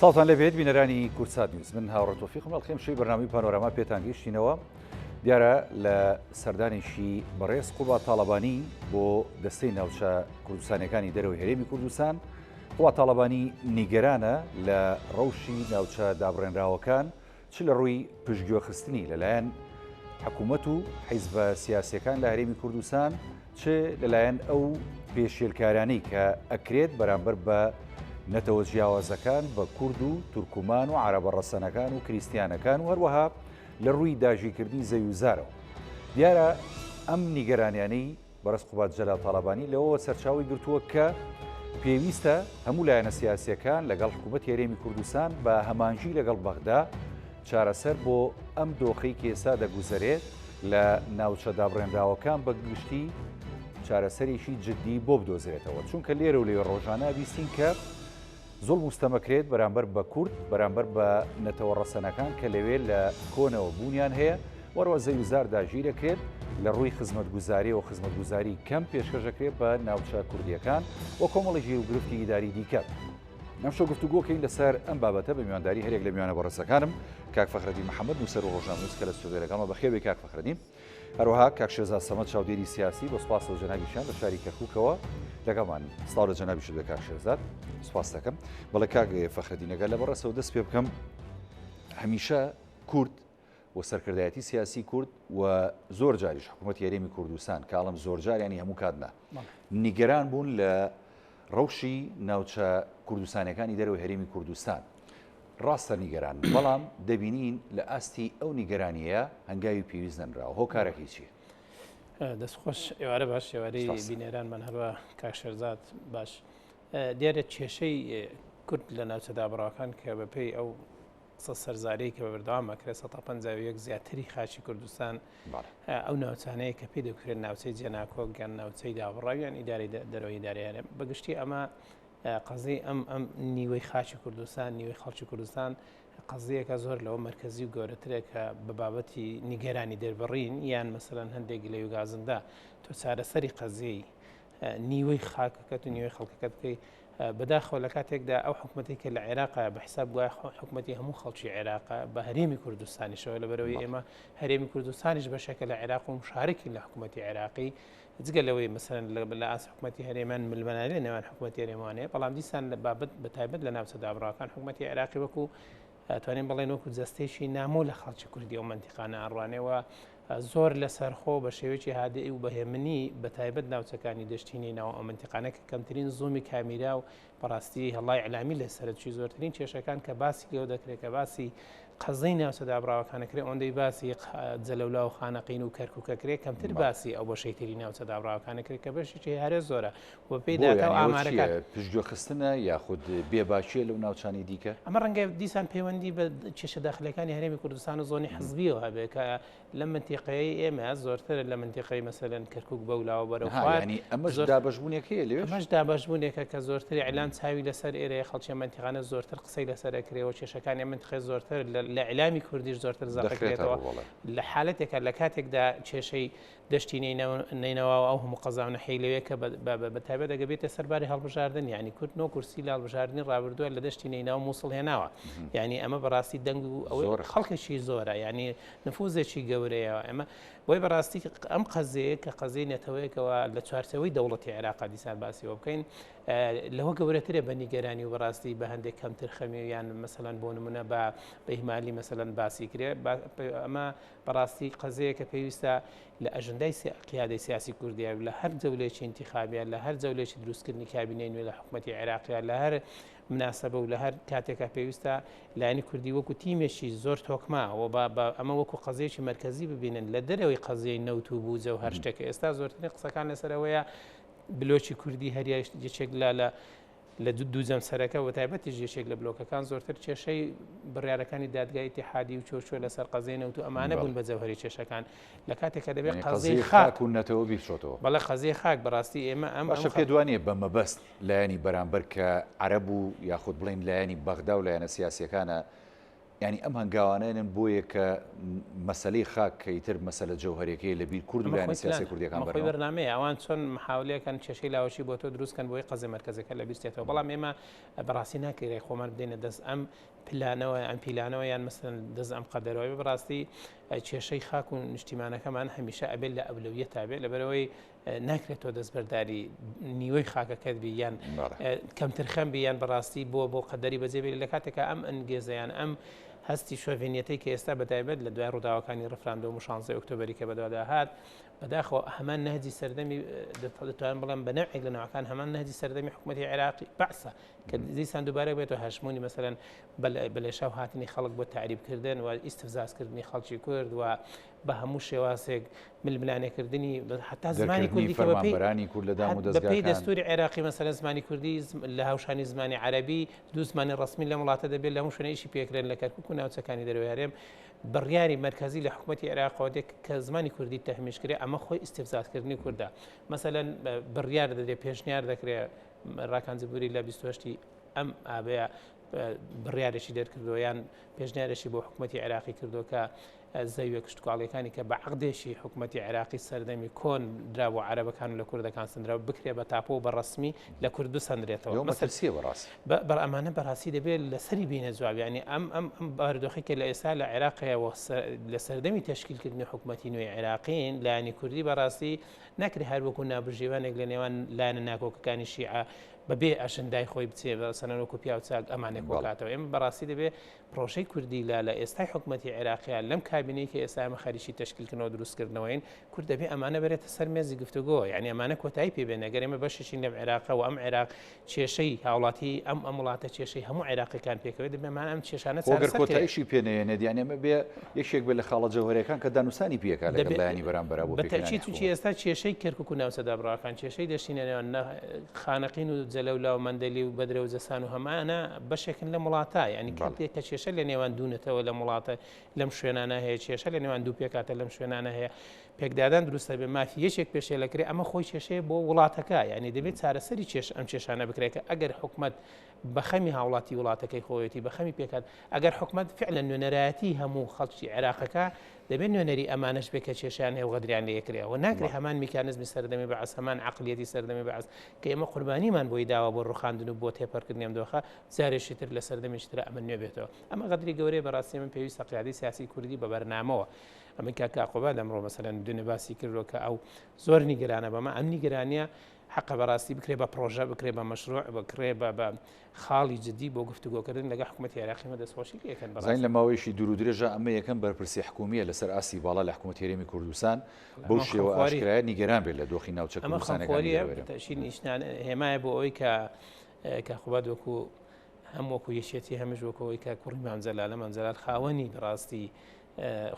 ساڵتان لەبێت بینەرانی کورسات نیوز من هاوڕێ تۆفیقم ئەڵخێم شەی بەرنامەی پانۆراما پێتان گەیشتینەوە دیارە لە سەردانێکی بەڕێز قوڵبا تاڵەبانی بۆ دەستەی ناوچە کوردستانەکانی دەرەوەی هەرێمی کوردستان قوڵبا تاڵەبانی نیگەرانە لە ڕەوشی ناوچە دابڕێنراوەکان چ لە ڕووی پشتگوێخستنی لەلایەن حکوومەت و حیزبە سیاسیەکان لە هەرێمی کوردستان چ لەلایەن ئەو پێشێلکارانەی کە ئەکرێت بەرامبەر بە نەتەوە جیاوازەکان بە کورد و تورکمان و عەرەبە ڕەسەنەکان و کریستیانەکان و هەروەها لە ڕووی داژیکردنی زەویوزارەوە دیارە ئەم نیگەرانیانەی بەڕێز قوبات جەلال تاڵەبانی لەوە سەرچاوی گرتووە کە پێویستە هەموو لایەنە سیاسیەکان لەگەڵ حکوومەتی هەرێمی کوردستان بە هەمانژی لەگەڵ بەغدا چارەسەر بۆ ئەم دۆخەی کێسا دەگوزارێت لە ناوچە دابڕێنراوەکان بە گشتی چارەسەرێکی جددی بۆ بدۆزرێتەوە چونکە لێرە و لێ ڕۆژانە بیستین کە زۆڵ مستەمەکرێت بەرامبەر بە کورد بەرامبەر بە نەتەوە ڕەسەنەکان کە لەوێ لە کۆنەوە بوونیان هەیە وەرەوە زەویوزار داگیرەکرێت لە ڕووی خزمەتگوزاری و خزمەتگوزاری کەم پێشکەشەکرێت بە ناوچە کوردیەکان و کۆمەڵی ژێرگرفتی ئیداری دیکە نەمشە گفتوگۆکەین لەسەر ئەم بابەتە بە میوانداری هەرێک لە میوانە بەڕێزەکانم کاک فەخرەدین محەممەد نووسەر و ڕۆژنامەنووس کە لە سودێرەکانەوە بەخێوی کاک فەخرەدین هەروەها کاک شێرزاد سەمەد چاودێری سیاسی بۆ سپاس و جەنابیشیان لە شاری کەرکووکەوە لەگەڵمان سڵاو لە جەنابیشت بێ کاک شێرزاد سپاس دەکەم بەڵێ کاک فەخرەدینەگەر لە بەڕێسەوە دەست پێ بکەم هەمیشە کورد و سەرکردایەتی سیاسی کورد و زۆر جاریش حکوومەتی هەرێمی کوردستان کاڵم زۆر جاریانی هەموو کاتنا نیگەران بوون لە ڕەوشی ناوچە کوردستانەکانی دەرەوەی هەرێمی کوردستان ڕاستە نیگەران بەڵام دەبینین لە ئاستی ئەو نیگەرانیە هەنگاوی پێویست نەنراوە هۆکارێکی چییە؟ دەستخۆش ئێوارە باش ئێوارەی بینێرانمان هەروە کاک شێرزاد باش دیارە کێشەی کورد لە ناوچە دابڕاوەکان کە بەپێی ئەو سەرزارەی کە بە بەردەوام ئەکرێت 151 زیاتری خاچی کوردستان ئەو ناوچانەیە کە پێی دەکرێت ناوچەی جێناکۆ گەن ناوچەی دابڕاویان ئیداری دەرەوەی ئیداریانە بەگشتی ئەمە قەزەی ئەم نیوەی خاچی کوردستان نیوەی خەڵکی کوردستان قەزەیەکە زۆر لەوە مرکزی و گەورەترێک کە بە بابەتی نیگەرانی دەربڕین یان مەسەرەن هەندێک لە یوگازندا تۆ چارەسەری قەزەی نیوەی خاکەکەت و نیوەی خەڵکەکەت بکەی بەداخەوە لە کاتێکدا ئەو حکوومەتی کە لە عێراقا بە حساب وایە حکوومەتی هەموو خەڵکی عێراقا بە هەرێمی کوردستانیشەوە لەبەرەوەی ئێمە هەرێمی کوردستانیش بەشێکە لە عێراق و مشارکی لە حکوومەتی عێراقی جگە لەوەی مەسەرەن لە ئاس حکوومەتی هەرێمان ملمەنانێ نێوان حکوومەتی هەرێمانەیە بەڵام دیسان لە بابەت بەتایبەت لە ناوچە دابڕاوەکان حکوومەتی عێراقی وەکو توانین بڵێن وەکو جەستەیەکی نامۆ لە خەڵکی کوردی ئەو مەنتیقانە ئەڕوانێەوە زۆر لە سەرخۆ بە شێوەیەکی هادەئی و بەهێمنی بەتایبەت ناوچەکانی دەشتینی ناو ئەو مەنتیقانە کە کەمترین زۆمی کامیرا و بەڕاستی هەڵای ئەلامی لە سەرچی زۆرترین کێشەکان کە باسی لێو دەکرێت کە باسی قەزەی ناوچە دابڕاوەکانەکرێت ئەوەندەی باسی جەلەولا و خانەقین و کەرکووکەکرێت کەمتر باسی ئەو بەشەی تری ناوچە دابڕاوەکانەکرێت کە بەشێکی هەرێ زۆرە و پێی داکە ئامارەکە پشتگوێخستنە یاخود بێباشیە لەو ناوچانی دیکە ئەمە ڕەنگە دیسان پەیوەندی بە کێشە داخلەکانی هەرێمی کوردستان و زۆنی حزبیەوە هەبێت کە لە منتیقەی ئێمە زۆرتر لە منتیقەی مەسەلەن کەرکووک بەولاوە بەرەوخوانی ئەمەش دابەشبوونێکەیە لێ ئەمەش دابەشبوونێکە کە زۆرتری ئەلان چاوی لەسەر ئێرەیە خەڵکی منتیقانە زۆرتر قسەی لەسەرەکرێەوە کێشەکانی منتیقەی زۆرتر لە ئیلامی کوردیش زۆرتر زەقەکرێتەوە لە حالەتێکە لە کاتێکدا کێشەی دەشتی نینەوە ئەو هەموو قەزاونە حیلەوەیە کە بەتایبەت دەگەبێتە سەرباری هەڵبژاردن یعنی کورد نۆ کورسی لە هەڵبژاردننی ڕابردووە لە دەشتی نینەوە مووسڵ هێناوە یعنی ئەمە بەڕاستی دەنگ و ئەوە خەڵکێکی زۆرە یعنی نفوزێکی گەورەیەوە ئەمە بۆی بەڕاستی ئەم قەزەیە کە قەزەی نێتەوەیەکەوە لە چوارچەوەی دەوڵەتی عێراقا دیسان باسیەوە بکەین لەوە گەورەترە بە نیگەرانی و بەڕاستی بە هەندێک کەمتر خەمیویان مەسەلەن بۆ نمونە بە ئیهمالی مەسەلەن باسی کرێ ئەمە بەڕاستی قەزەیە کە پێویستە لە ئەژندای قیادەی سیاسی کوردیە لە هەر جەولێکی انتخابیان لە هەر جەولێکی دروستکردنی کابینەی نوێ لە حکوومەتی عێراقیان لە هەر مناسبە و لە هەر کاتێکە پێویستە لایەنی کوردی وەکو تیمێکی زۆر تۆکماوە ئەمە وەکو قەزەیەکی مرکزی ببینن لە دەرەوەی قەزەی نەوت و بووجە و هەر شتێکە ئێستا زۆرترین قسەکان لەسەرەوەیە بلۆکی کوردی هەریاش یەکێک لە دووجەم سەرەکە و تایبەتیش یەکێک لە بلۆکەکان زۆرتر کێشەی بڕیارەکانی دادگای ئیتیحادی و چۆچۆ لەسەر قەزەی نەوت و ئەمانە بوون بە جەوهەری کێشەکان لە کاتێکە دەبێت قەزەی خاک و نەتەوە بیفشۆتەوە بەڵێ قەزەی خاک بەڕاستی ئێمە ئەم باشە پێ دوانێ بە مەبەست لایەنی بەرامبەر کە عەرەب و یاخود بڵین لایەنی بەغدا و لایەنە سیاسیەکانە ینی ئەم هەنگاوانەیەن بۆیە کە مەسلەی خاک کە ئیتر مەسەلە جەوهەرێکی لەبیر کورد و لایەنە سیاسی کوردیەکان بەخۆی بەرنامەیە ئەوان چۆن محاولەکەن کێشەی لاوەشی بۆ تۆ دروستکەن بۆی قەزە مرکزەکە لە بیرێتەوە بەڵام ئێمە بەڕاستی ناکەیت خۆمان بدەینە دەست ئەم پلانەوە ئەم پیلانەوە یان مەسەن دەست ئەم قەدەرەوەی بەڕاستی کێشەی خاک و نیشتیمانەکەمان هەمیشە ئەبێت لە ئەولەویە تابێت لەبەرەوەی ناکرێتەوە دەستبەرداری نیوەی خاکەکەت بی یان کەمتر خەم بی یان بەڕاستی بۆ قەدەری بەجێبێت لە کاتێکە ئەم ئەنگێزەیان ئەم هەستی شۆڤێنیەتەی کە ئێستا بەتایبەت لە دوای ڕووداوەکانی ڕفراندۆم و 16 ئۆکتۆبری کە بەدوادا هات بەداخەوە هەمان نهجی سەردەمی دەتوانن بڵێن بە نەوعێک لە ناوەکان هەمان نهجی سەردەمی حکوومەتی عێراقی بەعسە کە دیسان دووبارە بێتەوە هەشمونی مەسەلەن بەلێشاو هاتنی خەڵک بۆ تعریبکردن و ئیستفزازکردنی خەڵکی کورد و بە هەموو شێواسێک ململانێکردنی حتا زمانی کوردی کە بەرانی کورد لە دام و دەستگاکان بەپێی دەستوری عێراقی مەسەلەن زمانی کوردی لە هاوشانی زمانی عەربی دوو زمانی ڕسمی لە وڵاتە دەبێت لە هەموو شوێنەیەکی پێکرێن لە کەرکووک و ناوچەکانی دەروی هەرێم بڕیاری مرکزی لە حکوومەتی عێراقەوە کە زمانی کوردی تەحمیشکرێ ئەمە خۆی ئیستفزازکردنی کووردا مەسەلەن بڕیار دەدێت پێشنیار دەکرێت ڕاکانجبوری لە 28 ئەم ئابەیە بڕیارێکی دەرکردەوە یان پێشنیارێکی بۆ حکوومەتی عێراقی کردو کە زەویە کشتتوکاڵیەکانی کە بە عقدێکی حکوومەتی عێراقی سەردەمی کۆن درا بۆ عەرەبەکان و لە کوردەکان سندرا بکرێ بە تاپۆ و بە ڕسمی لە کوردو سندرێتەوە مەسەلسیە بەڕاستی بەر ئەمانە بەڕاستی دەبێت لەسەری بینە جواب ینی ئەم باردۆخی کە لە ئێستا لە عێراقەوە لە سەردەمی تشکیلکردنی حکوومەتی نوێی عێراقین لایەنی کوردی بەڕاستی ناکرێت هەروەکو نابژێوانێک لە نێوان لایەنە ناکۆکەکانی شیعە بەبێ ئەشندای خۆی بچێ بە سەنەوەکو پیا و چاک ئەمانێک وڵاتەوە ئێمە بەڕاستی دەبێت پرۆژەی کوردی لە ئێستای حکوومەتی عێراقیان لەم کابینەی کە ئێستا ئەمە خەریکی تشکیلکردنەوە دروستکردنەوەین کورد دەبێت ئەمانە بێتە سەر مێزی گفتوگۆ یعنی ئەمانە کۆتایی پێبێن ئەگەر ئێمە بەشێکی لەم عێراقە و ئەم عێراق کێشەی هاوڵاتی ئەم وڵاتە کێشەی هەموو عێراقیەکان پێکەوێت دەبێمان ئەم کێشانە ئەگەر کۆتاییشی پێنێنێت یان ئێمە بێ یەکێک بێت لە خاڵە جەوهەرەکان کە دانووسانی پێکات لەگەڵ لایەنی بەرامبەر بۆ بەتەکید توی ئێستا کێشەی کەرکووک و ناوچەدا بڕاکان کێشەی دەشینەوە خانەقین و جەلەولا و مەندەلی و بەدرە و جەسان و هەمانە بەشێکن لە وڵاتە ینی کە کێشە لە نێوان دوونێتەوە لە وڵاتە لەم شوێنانە هەیە کێشە لە نێوان دوو پێکاتە لەم شوێنانە هەیە پێکدادان دروستە بێ مافی یەکێک پێشێلەکرێ ئەمە خۆی کێشەیە بۆ وڵاتەکە ینی دەبێت چارەسەری ئەم کێشانە بکرێت ئەگەر حکومت بەخەمی هاوڵاتی وڵاتەکەی خۆیەتی بەخەمی پێکات ئەگەر حکومت فعلا نوێنەرایەتی هەموو خەڵکی عێراقەکە دەبێت نوێنەری ئەمانش بێکە کێشیان هەیە و غەدریان لە یەکرێەوە ناکرێت هەمان میکانزمی سەردەمی بەعس هەمان عقلیەتی سەردەمی بەعس کە ئێمە قوربانیمان بۆی داوە بۆ ڕوخاندن و بۆ تێپەڕکردنی ئەم دۆخە جارێکی تر لە سەردەمیشی تر ئەمە نوێ بێتەوە ئەمە غەدری گەورەی بەڕاستی من پێویستە قیادەی سیاسی کوردی بە بەرنامەوە ئەمە کاکە عقوبات ئەمڕۆ مەسەلەن دوێنێ باسی کردەوە کە ئەو زۆر نیگەرانە بەمە ئەم نیگەرانیە حق بەڕاستی بکرێ بە پرۆژە بکرێ بە مەشروع بکرێ بە خاڵی جدی بۆ گفتوگۆکردن لەگە حکوومەتی عێراقی مەدەستخۆشی یەکەن بەڕاستی لە ماوەیەشی دوور و درێژە ئەمە یەکەم بەرپرسی حکومیە لەسەر ئاسی باڵا لە حکوومەتی هەرێمی کوردستان بەو شێوە ئاشکرایە نیگەران بێت لە دۆخی ناوچە کوردستانەکانی نیشتان هێمایە بۆ ئەوی کە عقوبات وەکو هەم وەکو یەشێتی هەمیش وەکەوەی کە کوڕی مامزەلال مامزەلال خاوەنی بەڕاستی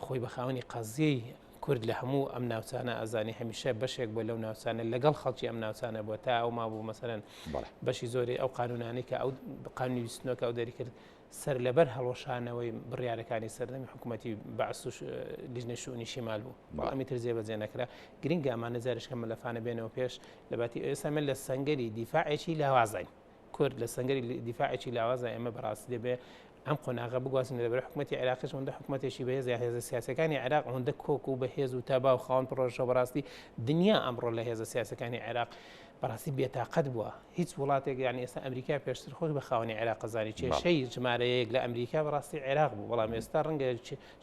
خۆی بە خاوەنی قەزیەی کورد لە هەموو ئەم ناوچانە ئەزانی هەمیشە بەشێک بۆ لەو ناوچانە لەگەڵ خەڵکی ئەم ناوچانە بۆ تا ئەو مابوو مەسەرەن بەشی زۆری ئەو قانونانی کە ئەو قانونی ویستنەوە ئەو دەری کرد سەر لەبەر هەڵۆشانەوەی بڕیارەکانی سەردەمی حکوومەتی بەعس و لیژنەی شوونی شیمال بوو ئەمی تر جێبەجێ نەکرا گرنگە ئەمانە جارشکە مەلەفانە بێنەوە پێش لە باتی ئێستا من لە سەنگەری دیفاعێکی لاوازین کورد لە سەنگەری دیفاعێکی لاوازە ئێمە بەڕاستی دەبێ ئەم قۆناغە بگوازن لەبەر حکوومەتی عێراقیش هەندە حکوومەتێکی بەهێز یا هێزە سیاسەکانی عێراق هەندە کۆک و بەهێز و تابا و خاوەن پرۆژە بەڕاستی دنیا ئەمڕۆ لە هێزە سیاسەکانی عێراق بەڕاستی بێتاقەت بووە هیچ وڵاتێک یانی ئێستا ئەمریکا پێشتر خۆی بە خاوەنی عێراق زانی کێشەی ژمارەیەک لە ئەمریکا بەڕاستی عێراق بوو بەڵام ئێستا ڕەنگە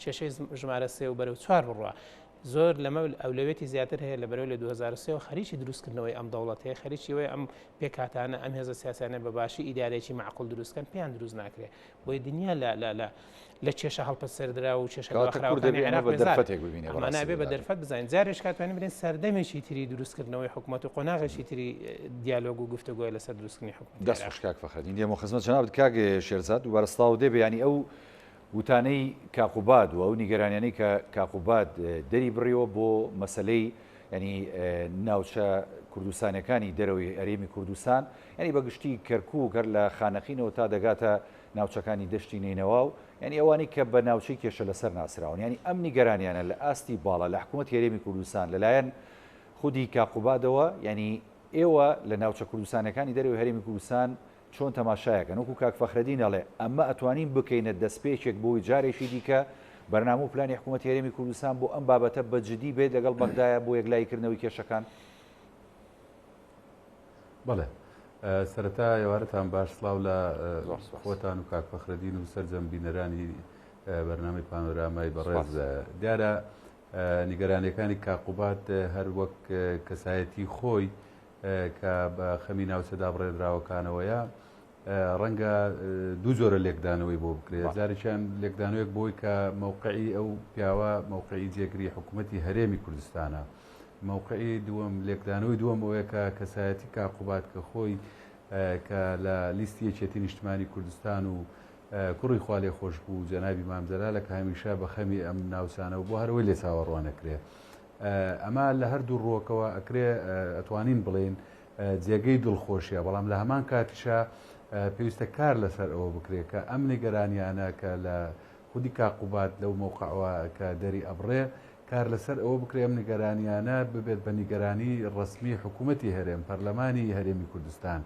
کێشەی ژمارە 3 و بەرەو 4 بڕوە زۆر لەمە ئەولەوێتی زیاتر هەیە لە بەرەو لە 2023 خەریکی دروستکردنەوەی ئەم دەوڵەت هەیە خەریکیەوەی ئەم پێکاتانە ئەم هێزە سیاسانە بەباشی ئیدارێکی معقول دروستکەن پێیان دروست ناکرێت بۆی دنیا لە کێشە هەڵپە سەردرا و کێشەمانابێ بە دەرفەت بزانین جارێش کاتوانین برێن سەردەمێکی تری دروستکردنەوەی حکوومەت و قۆناغێکی تری دیالۆگ و گفتوگۆی لەسەر دروستکردنی حکوومەت دەستخۆشکاک فەخەدین دێمە خزمەت جەناب کاک شێرزاد و بەرەستاو دێ بەیانی ئەو وتانەی کاقوباد و ئەو نیگەرانیانەی کە کاقوباد دەری بڕیەوە بۆ مەسلەی ینی ناوچە کوردستانەکانی دەرەوەی هەرێمی کوردستان ینی بەگشتی کەرکووک هەر لە خانەقینەوە تا دەگاتە ناوچەکانی دەشتی نینەوە و ینی ئەوانی کە بە ناوچەی کێشە لەسەر ناسراون ینی ئەم نیگەرانیانە لە ئاستی باڵا لە حکوومەتی هەرێمی کوردستان لەلایەن خودی کاقوبادەوە ینی ئێوە لە ناوچە کوردستانەکانی دەرەوەی هەرێمی کوردستان چۆن تەماشایەکەن وەکو کاک فەخرەدین دەڵێ ئەمە ئەتوانین بکەینە دەستپێچێک بۆی جارێکی دیکە بەرنامە و پلانی حکوومەتی هەرێمی کوردستان بۆ ئەم بابەتە بەجددی بێت لەگەڵ بەغدایە بۆ یەکلایکردنەوەی کێشەکان. بەڵێ سەرەتا ێوارەتان باش سڵاو لە خۆتان و کاک فەخرەدین و سەرجەم بینەرانی بەرنامەی پانۆرامای بەڕێز. دیارە نیگەرانیەکانی کاقوبات هەر وەک کەسایەتی خۆی کە بە خەمی ناوچەدا بڕێدراوەکانەوەیە ڕەنگە دوو جۆرە لێکدانەوەی بۆ بکرێت. جارێکیان لێکدانەوەیەک بۆی کە مووقعی ئەو پیاوە مووقعی جێگری حکوومەتی هەرێمی کوردستانە. مووقعی دووەم لێکدانەوەی دووەم ئەوەیە کە کەسایەتی کاقوبات کە خۆی کە لە لیستی یەکێتی نیشتمانی کوردستان و کوڕی خوا لێ خۆش بوو جەنابی مام جەلالە کە هەمیشە بە خەمی ئەم ناوچانەوە بۆ هەرەوەی لێ چاوەڕوانەکرێ. ئەمە لە هەردوو ڕۆکەوە ئەکرێ ئەتوانین بڵێن جێگەی دڵخۆشیە، بەڵام لە هەمان کاتیشە پێویستە کار لەسەر ئەوە بکرێت کە ئەم نیگەرانیانە کە لە خودی کاقوبات لەو مووقعەوە کە دەری ئەبڕێ کار لەسەر ئەوە بکرێ ئەم نیگەرانیانە ببێت بە نیگەرانی ڕسمی حکوومەتی هەرێم پەرلەمانی هەرێمی کوردستان،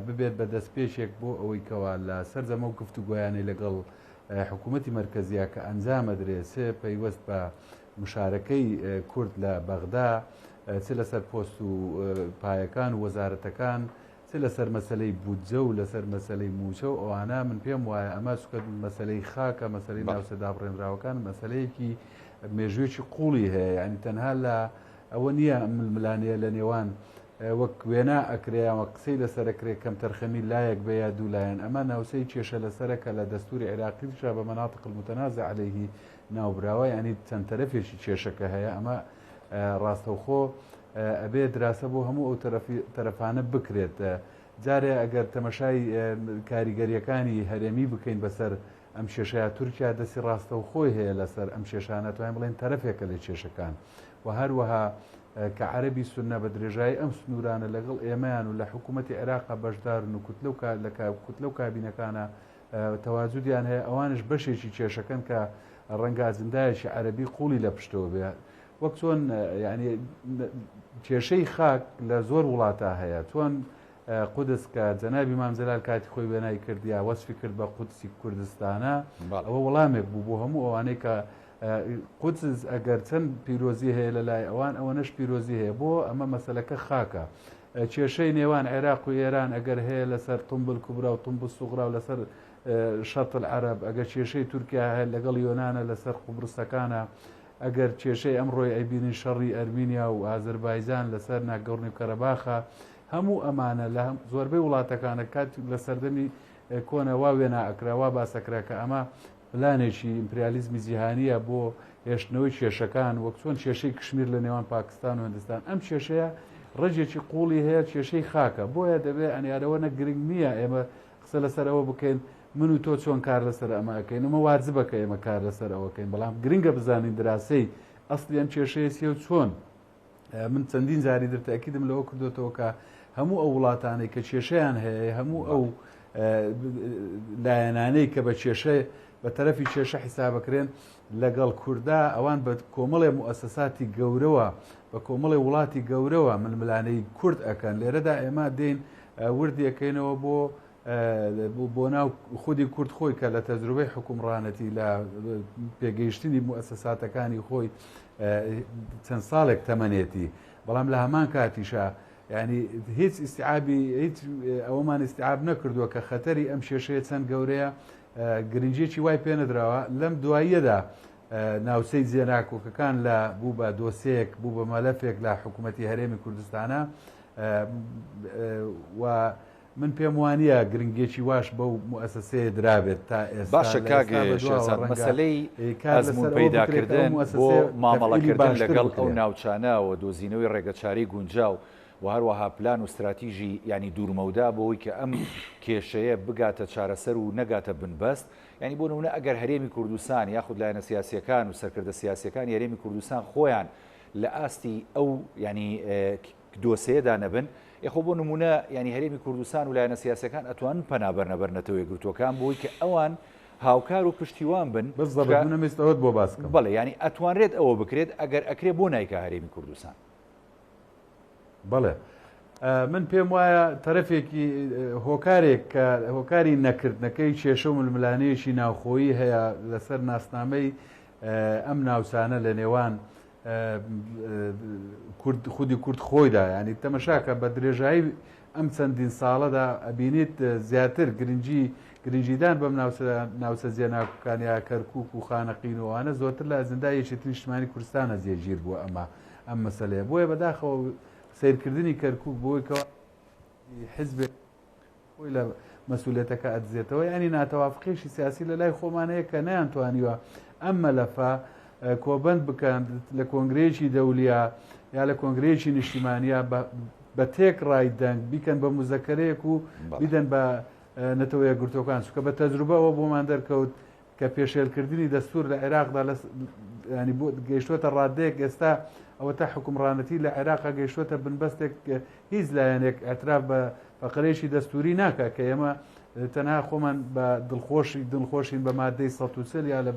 ببێت بە دەستپێشێک بۆ ئەوەی کەوا لە سەرجەمە و گفتوگویانەی لەگەڵ حکوومەتی مەرکەزیە کە ئەنجامەدرێ سێ پەیوەست بە مشارەکەی کورد لە بەغدا چ لەسەر پۆست و پایەکان و وەزارەتەکان چ لەسەر مەسلەی بودجە و لەسەر مەسلەی موچە و ئەوانە من پێم وایە ئەمە سوکەت مەسلەی خاکە مەسلەی ناوچەدا بڕێنراوەکان مەسلەیەکی مێژوێکی قوڵی هەیە، ینی تەنها لە ئەوە نییە ململانەیە لە نێوان وەک وێنا ئەکرێەوە قسەی لەسەرکرێ کەم تەرخەمی لایەک بە یا دوولایەن ئەمە ناوسەی کێشە لەسەرەکە لە دەستوری عێراقیشا بە مەناطق المتەنازع عەلەیهی ناوبراوە، ینی چەند تەرەفێکی کێشەکە هەیە. ئەمە ڕاستەوخۆ ئەبێ دراسە بۆ هەموو ئەو تەرەفانە بکرێت. جارێ ئەگەر تەمەشای کاریگەریەکانی هەرێمی بکەین بەسەر ئەم کێشەیە تورکیا دەستی ڕاستەوخۆی هەیە لەسەر ئەم کێشانە توانین بڵێن تەرەفێکە لە کێشەکان و هەروەها کە عەرەبی سوننە بە درێژایی ئەم سنوورانە لەگەڵ ئێمەیان و لە حکوومەتی عێراقا بەشدارن و کوتلە و کابینەکانە تەواجودیان هەیە، ئەوانش بەشێکی کێشەکەن کە ڕەنگە ئەجندایەکی عەرەبی قوڵی لە پشتەوە بێ. وەک چۆن ینی کێشەی خاک لە زۆر وڵاتە هەیە، چۆن قودس کە جەنابی مام جەلال کاتی خۆی وێنای کردیا وەسفی کرد بە قودسی کوردستانە، ئەوە وەڵامێک بوو بۆ هەموو ئەوانەی کە قودس ئەگەر چەند پیرۆزی هەیە لە لای ئەوان ئەوەنەش پیرۆزی هەیە بۆ ئەمە مەسەلەکە خاکە. کێشەی نێوان عێراق و ئێران ئەگەر هەیە لەسەر تۆمبل کوبرا و تۆمبل سوغرا و لەسەر شەرت العەرەب، ئەگەر کێشەی تورکیا هەیە لەگەڵ یۆنانە لەسەر قوبرسەکانە، ئەگەر کێشەی ئەمڕۆی ئەیبینی شەڕی ئەرمینیا و ئازەربایجان لەسەر ناگەڕنی کەرەباخە، هەموو ئەمانە لە زۆربەی وڵاتەکانە کات لە سەردەمی کۆنەوا وێنا ئەکراوا باسەکرا کە ئەمە پلانێکی ئیمپریالیزمی جیهانیە بۆ هێشتنەوەی کێشەکان وەک چۆن کێشەی کشمیر لە نێوان پاکستان و هەندستان. ئەم کێشەیە ڕێژێکی قوڵی هەیە، کێشەی خاکە، بۆیە دەبێت ئەنیارەوە نەگرنگ نییە ئێمە قسە لەسەرەوە بکەین من و تۆ چۆن کار لەسەر ئەمەکەین، ئەمە واجبەکە ئێمە کار لەسەر ئەوەکەین، بەڵام گرنگە بزانین دراسەی ئەسڵی ئەم کێشەیە چیە و چۆن. من چەندین جاری تاکیدم لەوە کردوتەوە کە هەموو ئەو وڵاتانەی کە کێشەیان هەیە، هەموو ئەو لایەنانەی کە بە کێشە بە تەرەفی کێشە حیسابەکرێن لەگەڵ کووردا، ئەوان بە کۆمەڵێ موسەساتی گەورەوە بە کۆمەڵی وڵاتی گەورەوە ململانەی کورد ئەکەن. لێرەدا ئێمە دێن وردیەکەینەوە بۆ ناو خودی کورد خۆی کە لە تەجروبەی حکومڕانەتی لە پێگەیشتنی موسەساتەکانی خۆی چەند ساڵێک تەمەنێتی، بەڵام لە هەمان کاتیشە ینی هیچ ئیستیعابی هیچ ئەوەمان ئیستیعاب نەکردووە کە خەتەری ئەم کێشەیە چەند گەورەیە. گرنگجێکی وای پێ نەدراوە لەم دواییەدا ناوچەی جێناکۆکەکان لە بوو بە دۆسەیەک بوو بە مەلەفێک لە حکوومەتی هەرێمی کوردستانە و من پێم وانە گرنگێکی واش بەو موسسەیە درابێت تا ئێستا. باشە کاگەشێزاد مەسلەی ئەزمون پەیداکردن بۆ مامەڵەکردن لەگەڵ ئەو ناوچانەوە دۆزینەوەی ڕێگەچاری گونجاو و هەروەها پلان و استراتیژی ینی دوورمەودا بۆەوەی کە ئەم کێشەیە بگاتە چارەسەر و نەگاتە بنبەست. ینی بۆ نمونە ئەگەر هەرێمی کوردستان یاخود لایەنە سیاسیەکان و سەرکردە سیاسیەکان هەرێمی کوردستان خۆیان لە ئاستی ئەو ینی دۆسەیەدا نەبن، یخۆ بۆ نمونە ینی هەرێمی کوردستان و لایەنە سیاسەکان ئەتوان پەنابەرنەبەرنەتەوە یەکگرتوەکان بۆی کە ئەوان هاوکار و پشتیوان بن. بەزەبەت بۆ باسکەم بەڵێ ینی ئەتوانرێت ئەوە بکرێت ئەگەر ئەکرێ بۆ نایکە هەرێمی کوردستان. بەڵێ من پێم وایە تەرەفێکی هۆکارێک کە هۆکاری نەکردنەکەی کێشە و ململانەیەکی ناوخۆیی هەیە لەسەر ناسنامەی ئەم ناوچانە لە نێوان خودی کورد خۆیدا، ینی تەمەشاکە بە درێژایی ئەم چەندین ساڵەدا ئەبینیت زیاتر گرنجیدان بەم ناوچە جێناوەکانیا کەرکووک و خانەقینەوەوانە زۆرتر لە ئەجەندای یەکێتی کوردستانە جێگیر بووە ئەم مەسەلەیە. بۆیە بەداخەوە سیرکردنی کەرکووک بۆی کە حزبێک خۆی لە مەسئولێتەکە ئەدزێتەوە، ینی ناتەوافقێکی سیاسی لە لای خۆمانەیە کە نەیانتوانیوە ئەم مەلەفە کۆبند بکەن لە کۆنگرەیەکی دەولیا یا لە کۆنگرەیەکی نیشتیمانیە بە تێک ڕای دەنگ بیکەن بە مزەکەرەیەک و بیدەن بە نەتەوە یەکگرتوەکان، چونکە بە تەجروبەوە بۆمان دەرکەوت کە پێشێلکردنی دەستور لە عێراقدا ینی بۆ گەیشتوتە ڕادەیەک ئێستا ئەوە تا حکومڕانەتی لە عێراقا گەیشتوتە بنبەستێک هیچ لایەنێک ئەتراف بە فەقرێکی دەستوری ناکە کە ئێمە تەنها خۆمان بە دڵخۆشین بە مادەی ١40 یا لە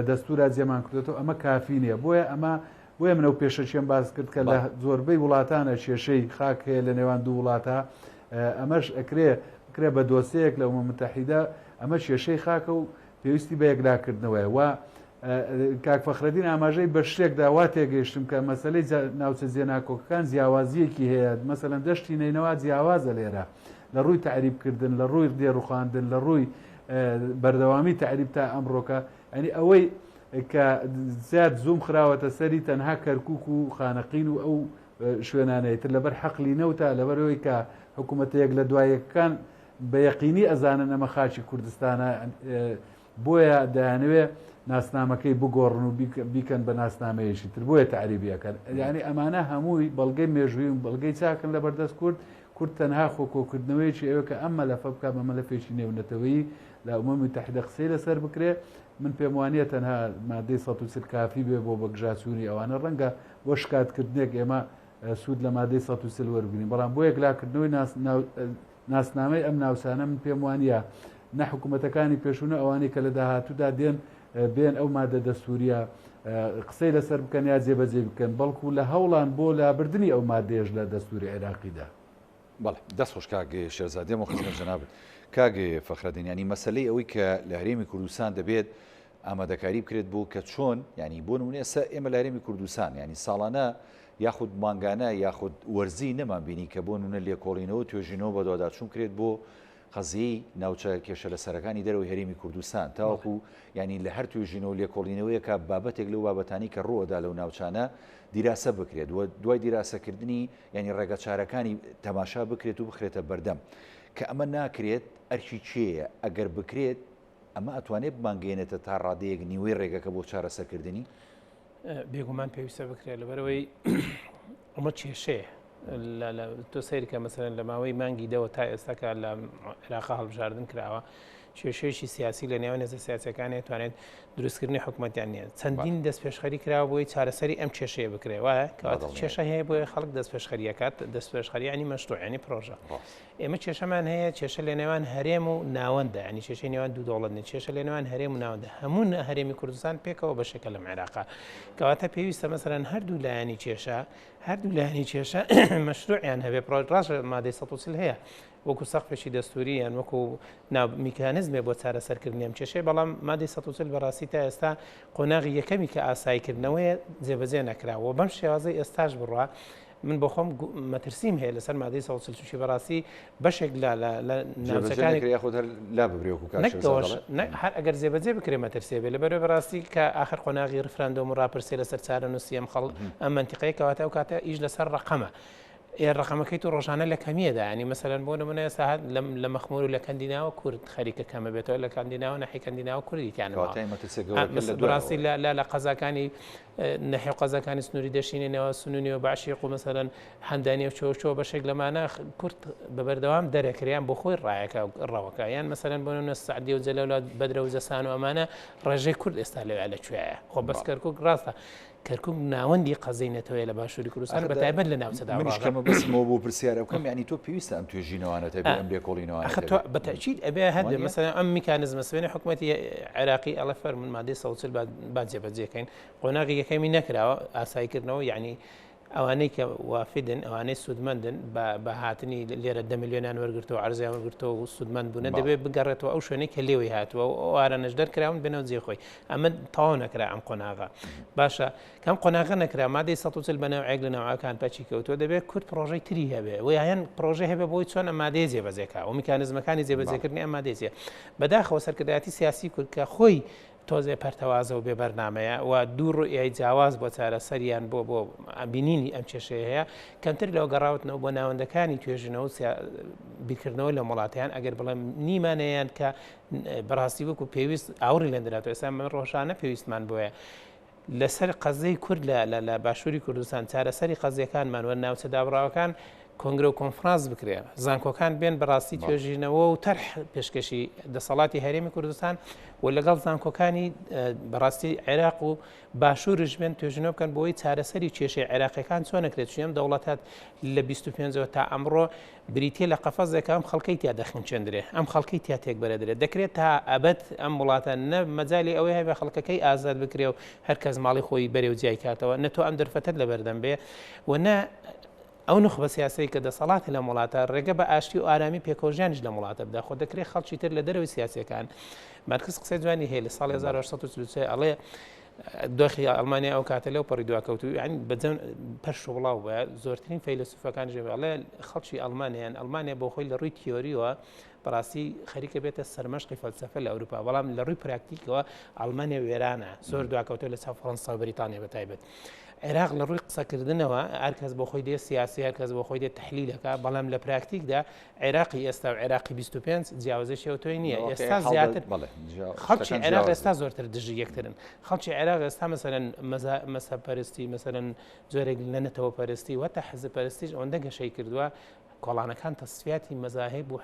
دەستورا جێمان کردێتەوە، ئەمە کافی نییە. بۆیە منە و پێشەچێم باز کرد کە لە زۆربەی وڵاتانە کێشەی خاک هەیە لە نێوان دوو وڵاتە، ئەمەش ئەکرێ بە دۆسەیەک لە ئەومە متحیدە، ئەمە کێشەی خاکە و پێویستی بە یەکلاکردنەوەیە. و کاک فەخرەدین ئاماژەی بە شتێکدا وا تێگەیشتم کە مەسەلەی ناوچە جێناکۆکەکان جیاوازیەکی هەیە، مەسەلەن دەشتی نینەوە جیاوازە لێرە لە ڕووی تعریبکردن، لە ڕووی دێڕوخاندن، لە ڕووی بەردەوامی تعریب تا ئەمڕۆکە، ئەنی ئەوەی کە زیاد زوم خراوەتە سەری تەنها کەرکووک و خانەقین و ئەو شوێنانەیەتر لەبەر حەقلی نەوتە، لەبەرەوەی کە حکوومەتەیەک لە دوایەکان بە یەقینی ئەزانن ئەمە خاچی کوردستانە، بۆیە دەیانوێ ناسنامەکەی بگۆڕن و بیکەن بە ناسنامەیەشی تر، بۆیە تعریبیەکەن. یعنی ئەمانە هەمووی بەڵگەی مێژووی و بەڵگەی چاکن لە بەردەست کورد تەنها خۆکۆکردنەوەیکی ئەوە کە ئەم مەلەفە بکە بە مەلەفێکی نێونەتەوەیی لە ئومەمی متحیدە قسەی لەسەر بکرێ. من پێم وانییە تەنها مادەی ١40 کافی بێ بۆ بەگژاسووری ئەوانە، ڕەنگە بۆ شکاتکردنێک ئێمە سوود لە مادەی 140 وەرگین، بەڵام بۆ یەکلاکردنەوەی ناسنامەی ئەم ناوسانە من پێم وانیە نە حکوومەتەکانی پێشونە ئەوانەی کە لە داهاتوودا دێن بێن ئەو مادە دەستوریە قسەی لەسەر بکەن یا جێبەجێ بکەن، بەڵکو لە هەوڵان بۆ لابردننی ئەو مادێژ لە دەستوری عێراقیدا. بەڵێ دەست خۆش کاگێ شێرزادێ مخزمە جەنابێت کاگێ فەخرەدین، ینی مەسلەی ئەوەی کە لە هەرێمی کوردستان دەبێت ئامادەکاری بکرێت بۆ کە چۆن ینی بۆ نمونێ ئێمە لە هەرێمی کوردستان ینی ساڵانە یاخود مانگانە یاخود وەرزی نەمان بینی کە بۆ نونە لێکۆڵینەوە توێژینەوە بە دۆداچوون کرێت بۆ قەزیەی ناوچە کێشە لە سەرەکانی دەرەوەی هەرێمی کوردستان، تاوەکو ینی لە هەر توێژینەوە لێکۆڵینەوەیەکە بابەتێک لەو بابەتانی کە ڕووەدا لەو ناوچانە دیراسە بکرێت و دوای دیراسەکردنی ینی ڕێگە چارەکانی تەماشا بکرێت و بخرێتە بەردەم، کە ئەمە ناکرێت ئەرکی چێیە ئەگەر بکرێت ئەمە ئەتوانێت بمانگەێنێتە تا ڕادەیەک نیوەی ڕێگەکە بۆ چارەسەرکردنی. بێگومان پێویستە بکرێت لەبەرەوەی ئەمە کێشەیە تۆ سیرکە مەسەرەن لە ماوەی مانگی دەوە تا ئێستاکە لە عێراق هەڵبژاردن کراوە کێشەیەکی سیاسی لە نێوان هێزە سیاسەکانی توانێت دروستکردنی حکوومەتیان نیە، چەندین دەست پێشخەری کراوە بۆی چارەسەری ئەم کێشەیە بکرێ، وایە کەواتە کێشە هەیە بۆی خەڵک دەست پێشخەریەکات، دەست پێشخەریانی مەشروعانی پرۆژە. ئێمە کێشەمان هەیە کێشە لە نێوان هەرێم و ناوەندە، ینی کێشەی نێوان دوو دەوڵەت نیە، کێشە لە نێوان هەرێم و ناوەندە، هەموو هەرێمی کوردستان پێکەوە بەشێکە لەم عێراقا، کەواتە پێویستە مەسەرەن هەردوو لایەنی کێشە مەشروعیان هەبێ، ڕاست مادەی 140 هەیە وەکو سەقفێکی دەستوری یان وەکو میکانیزمێ بۆ چارەسەرکردنی ئەم کێشەی، بەڵام مادەی 140 بەڕاستی تا ئێستا قۆناغی یەکەمی کە ئاساییکردنەوەی جێبەجێ نەکراوە، بەم شێوازەی ئێستاش بڕوا من بۆ خۆم مەترسیم هەیە لەسەر مادەی 140 بەڕاستی بەشێک لە ناوچەکانی هەر ئەگەر جێبەجێ بکرێ مەترسێ بێ لەبەرەوەی بەڕاستی کە آخر قۆناغی ڕفراندۆم و ڕاپرسێ لەسەر چارە نووسی ئەم خەڵ ئەم منتیقەیە کەواتە ئەو کاتە ئیش لەسەر ڕقەمە. ڕقەمەکەی تو ڕۆژانە لە کەمیەدا، ینی مەسەلەن بۆ نمونە ساعت لە مەخمور و لە کەندیناوە کورد خەریکە کەمە بێتەوە، لە کەندیناوە نەحی کەندیناوە کوردیتیانڕاستی لە قەزاکانی نەحی قەزاکانی سنووری دەشینێنەوە سنوونی و باشیق و مەسەلەن هەندانی و چۆ بەشێک لەمانە کورد بە بەردەوام دەرەکریان بۆ خۆی ڕایەکە ڕەوەکە، یان مەسەلەن بۆ نمونە سعدی و جەلەولا بەدرە و زەسان و ئەمانە ڕێژەی کورد ئێستا لەوێ لەکوێیە، خۆ بەس کەرکووک ڕاستە کەرکووک ناوەندی قەزەینەتەوەی لە باشووری کوردستان بەتایبەت لە ناوچەدا منیشکەمە بەسمەوە بۆ پرسیارە بکەم، ینی تۆ پێویستە ئەم توێژینەوانە تەبێ ئەم لێکۆڵینەوەوانە بەتەکید ئەبێ هەردێ مەسەلەن ئەم میکانیزمە سوێنی حکوومەتی عێراقی ئەڵێ فەرمون مادەی 140 با جێبەجێکەین، قۆناغی یەکەمی نەکراوە ئاساییکردنەوە، یعنی ئەوانەی کە وافدن ئەوانەی سوودمەندن بە هاتنی لێرە 10 میلیۆنیان وەرگرتەوە عرزیان وەرگرتەوە و سوودمەند بوون دەبێت بگەڕێتەوە ئەو شوێنەی کە لێوەی هاتووە و ئەوانەش دەرکراون بنەوە جێخۆی ئەمە تەواو نەکرا ئەم قۆناغا باشە کەم قۆناغە نەکرا مادەی 140 بەناوعێک لە ناوعەکان پەچی کەوتووە دەبێت کورد پرۆژەی تری هەبێ و یان پرۆژە هەبێ بۆی چۆن ئەمادەی جێبەجێکا و میکانیزمەکانی جێبەجێکردنی ئەمادەیە بەداخەوە سەرکردایەتی سیاسی کورد کە خۆی تۆزێ پەرتەوازە و بێبەرنامەیە و دوو ڕوئیای جیاواز بۆ چارەسەریان بۆ بینینی ئەم کێشەیە هەیە کەمتر لەوە گەڕاوتنەوە بۆ ناوەندەکانی توێژنەوە بیرکردنەوە لە وڵاتیان ئەگەر بڵێم نیمانەیان کە بەڕاستی وەکو پێویست ئاوری لێندراتەوە ئێستا من ڕۆژانە پێویستمان بۆیە لەسەر قەزەی کورد لە باشووری کوردستان چارەسەری قەزیەکانمان وە ناوچە دابڕاوەکان کۆنگرە و کۆنفرانس بکرێ زانکۆکان بێن بەڕاستی توێژینەوە و تەرح پێشکەشی دەسەڵاتی هەرێمی کوردستان و لەگەڵ زانکۆکانی بەڕاستی عێراق و باشوورش بێن توێژینەوە بکەن بۆی چارەسەری کێشەی عێراقیەکان چۆنەکرێت چێم دەوڵەتات لە 25 تا ئەمڕۆ بریتە لە قەفەزێکە ئەم خەڵکەی تیا دەخنچێندرێ ئەم خەڵکەی تیا تێک بەرەدرێت دەکرێت تا ئەبەت ئەم وڵاتە نە مەجای ئەوەی هەیە خەڵکەکەی ئازاد بکرێ و هەر کەس ماڵی خۆی بەرێ و جیای کاتەوە نەتۆ ئەم دەرفەتت لە بەردەم بێ و نە ئەو نخبە سیاسی کە دەسەڵاتی لە وڵاتە ڕێگە بە ئاشتی و ئارامی پێکۆژیانش لە وڵاتە بدا خۆ دەکرێت خەڵکی تر لە دەرەوەی سیاسەکان مارکس قسەی جوانی هەیە لە ساڵی 1940 ئەڵێ دۆخی ئەڵمانیا ئەو کاتە لەو پەڕی دواکەوت و یعنی بەجەم پەرش و بڵاو بە زۆرترین فەیلسوفەکان ژێ ئەڵێ خەڵکی ئەڵمانیا بۆ خۆی لە ڕووی تیۆریەوە بەڕاستی خەریکە بێتە سەرمەشقی فەلسەفە لە ئەوروپا بەڵام لە ڕووی پراکتیکەوە ئەڵمانیا وێرانە زۆر دواکەوتە لە چاو فەڕەنسا و بەریتانیا بەتایبەت عێراق لە ڕووی قسەکردنەوە هەرکەس بۆ خۆی دێ سیاسی هەرکەس بۆ خۆی دێ تحلیلەکە بەڵام لە پراکتیکدا عێراقی ئێستا و عێراقی 25 جیاوازەشی ئەوتۆی نییە ئێستا زیاتر خەڵکی عێراق ئێستا زۆرتر دژی یەکترن خەڵکی عێراق ئێستا مەسەرەن مەسەبپەرستی مەسەرەن جۆرێک لە نەتەوە پەرستی وەتە حەزب پەرستیش ئەوەندە گەشەی کردووە کۆڵانەکان تەسفیاتی مەزاهب و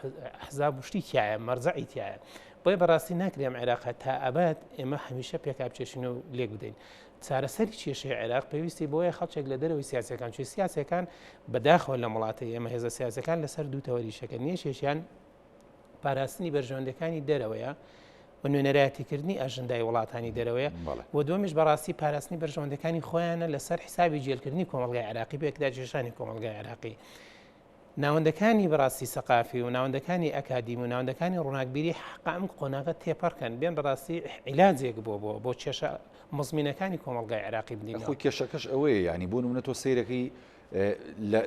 حزاب و شتی تایە مەرجعی تایە بۆیە بەڕاستی ناکرێم عێراق تا ئەبات ئێمە هەمیشە پێکابچێشین و لێک بدەین چارەسەری کێشەی عێراق پێویستی بۆیە خەڵکێک لە دەرەوەی سیاسەکان چی سیاسەکان بەداخەوە لە وڵاتی ئێمە هێزە سیاسەکان لەسەر دوو تەوەریشەکە نیشێشیان پاراستنی بەرژەوەندەکانی دەرەوەیە و نوێنەرایەتیکردنی ئەژندای وڵاتانی دەرەوەیە و دومیش بەڕاستی پاراستنی بەرژەوەندەکانی خۆیانە لەسەر حسابی جێلکردنی کۆمەڵگای عێراقی بەیەکدا کێشانی کۆمەڵگای عێراقی ناوەندەکانی بەڕاستی سەقافی و ناوەندەکانی ئەکادیم و ناوەندەکانی ڕووناکبیری حق ئەم قۆناغە تێپەڕکەن بێن بەڕاستی عیلاجێک بۆ کێشە مزمینەکانی کۆمەڵگای عێراقی بدین خۆی کێشەکەش ئەوەیە ینی بوون منە تۆ سیرەکەی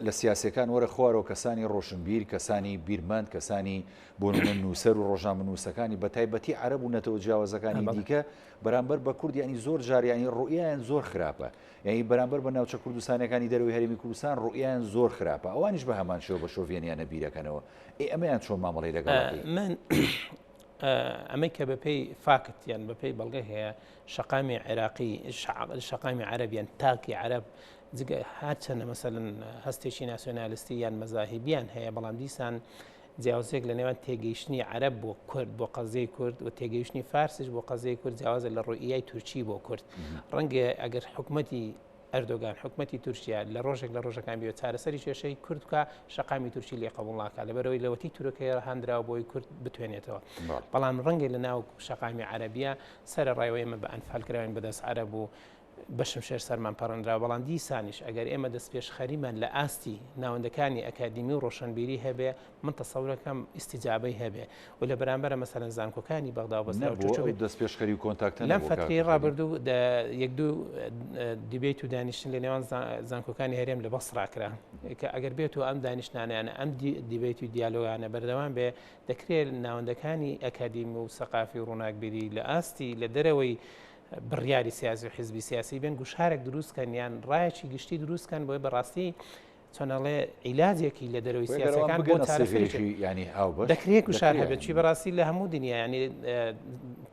لە سیاسەکان وەرە خوارەوە کەسانی ڕۆشنبیر کەسانی بیرمەند کەسانی بۆنمە نووسەر و ڕۆژنامە نووسەکانی بە تایبەتی عەرەب و نەتەوە جیاوازەکانی دیکە بەرامبەر بە کورد ینی زۆر جاریانی ڕوئیان زۆر خراپە یعنی بەرامبەر بە ناوچە کوردستانەکانی دەروی هەرێمی کوردستان ڕوئیان زۆر خراپە ئەوانیش بە هەمان شێوە بە شۆڤێنیانە بیرەکەنەوە ئەمەیان چۆن مامەڵی لەگەڵ من ئەمەی کە بەپێی فاکت یان بەپێی بەڵگە هەیە شەقامی عێراقی شەقامی عەرەبیان تاکی عەرەب هاچەنە مەسەلەن هەستێکی ناسیۆنالیستی یان مەزاهیبیان هەیە بەڵام دیسان جیاوازێک لە نێوان تێگەیشتنی عەرەب بۆ کورد بۆ قەزەی کورد و تێگەیشتنی فارسیش بۆ قەزەی کورد جیاوازە لە ڕوئیای تورکی بۆ کورد ڕەنگە ئەگەر حکومەتی ئەردۆگان حکومەتی تورکیا لە ڕۆژێک لە ڕۆژەکان بێت چارەسەری کێشەی کورد بکە شەقامی تورکی لێ قبوڵ ناکات لەبەرەوەی لەوەتی تورکیە هەندراوە بۆی کورد بتوێنێتەوە بەڵام ڕەنگە لە ناو شەقامی عەرەبیە سەر ڕایەوە ئێمە بە ئەنفالکراوین بەدەست عەرەب و بەشم شێر سەرمان پەڕەندرا بەڵام دیسانیش ئەگەر ئێمە دەست پێش خەریمان لە ئاستی ناوەندەکانی ئەکادیمی و ڕۆشنبیری هەبێ من تەسەورەکەم ئیستیجابەی هەبێ و لە بەرامبەرە مەسەلەن زانکۆکانی بەغدا و بەستەوە دەست پێشخەری و کۆنتاکتە لەم فترەی ڕابردوو یەک دوو دیبێت و دانیشتن لە نێوان زانکۆکانی هەرێم لە بەسڕاکرا کە ئەگەر بێت و ئەم دانیشتانیانە ئەم دیبێت و دیالۆگانە بەردەوام بێ دەکرێت ناوەندەکانی ئەکادیمی و سەقافی و ڕووناکبیری لە ئاستی لە دەرەوەی بڕیاری سیاسی و حزبی سیاسی بێن گوشارێک دروستکەن یان ڕایەکی گشتی دروستکەن بۆی بەڕاستی چۆنەڵێ عیلاجێکی لە دەرەوەی سیاسەکان بۆ ینی دەکرێت گوشار هەبێت چی بەڕاستی لە هەموو دنیا ینی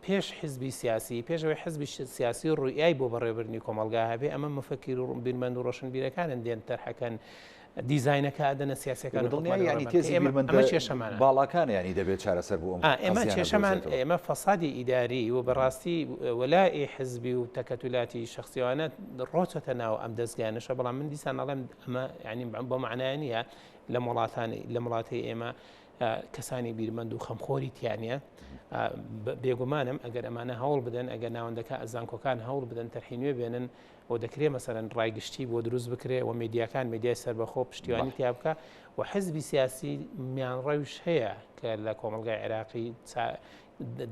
پێش حزبی سیاسی پێشەوەی حزبی سیاسی و ڕوئیای بۆ بەڕێوەبردنی کۆمەلگا هەبێ ئەمە مفەکر و بیرمەند و ڕۆشنبیرەکانن دێن تەرحەکەن دیزاینەکە ئەدەنە سیاسەکان ینی تێزیمە باڵاکان ینی دەبێت چارەسەر بوو ئێمە کێشەمان ئێمە فەسادی ئیداری و بەڕاستی وەلای حزبی و تەکەتولاتی شخصیوانە ڕۆچەتە ناو ئەم دەستگانەشە بەڵام من دیسان ئەڵێم ئەمە ینی بۆ معنای نییە لە وڵاتی ئێمە کەسانی بیرمەند و خەمخۆری تیانە بێگومانم ئەگەر ئەمانە هەوڵ بدەن ئەگەر ناوەندەکە ئەزانکۆکان هەوڵ بدەن تەرحینوێ بێنن و دەکرێت مەسەرەن ڕایگشتی بۆ دروست بکرێ و میدیاکان میدیای سەربەخۆ پشتیوانی تیا بکە و حزبی سیاسی میانڕەویش هەیە کە لە کۆمەلگای عێراقی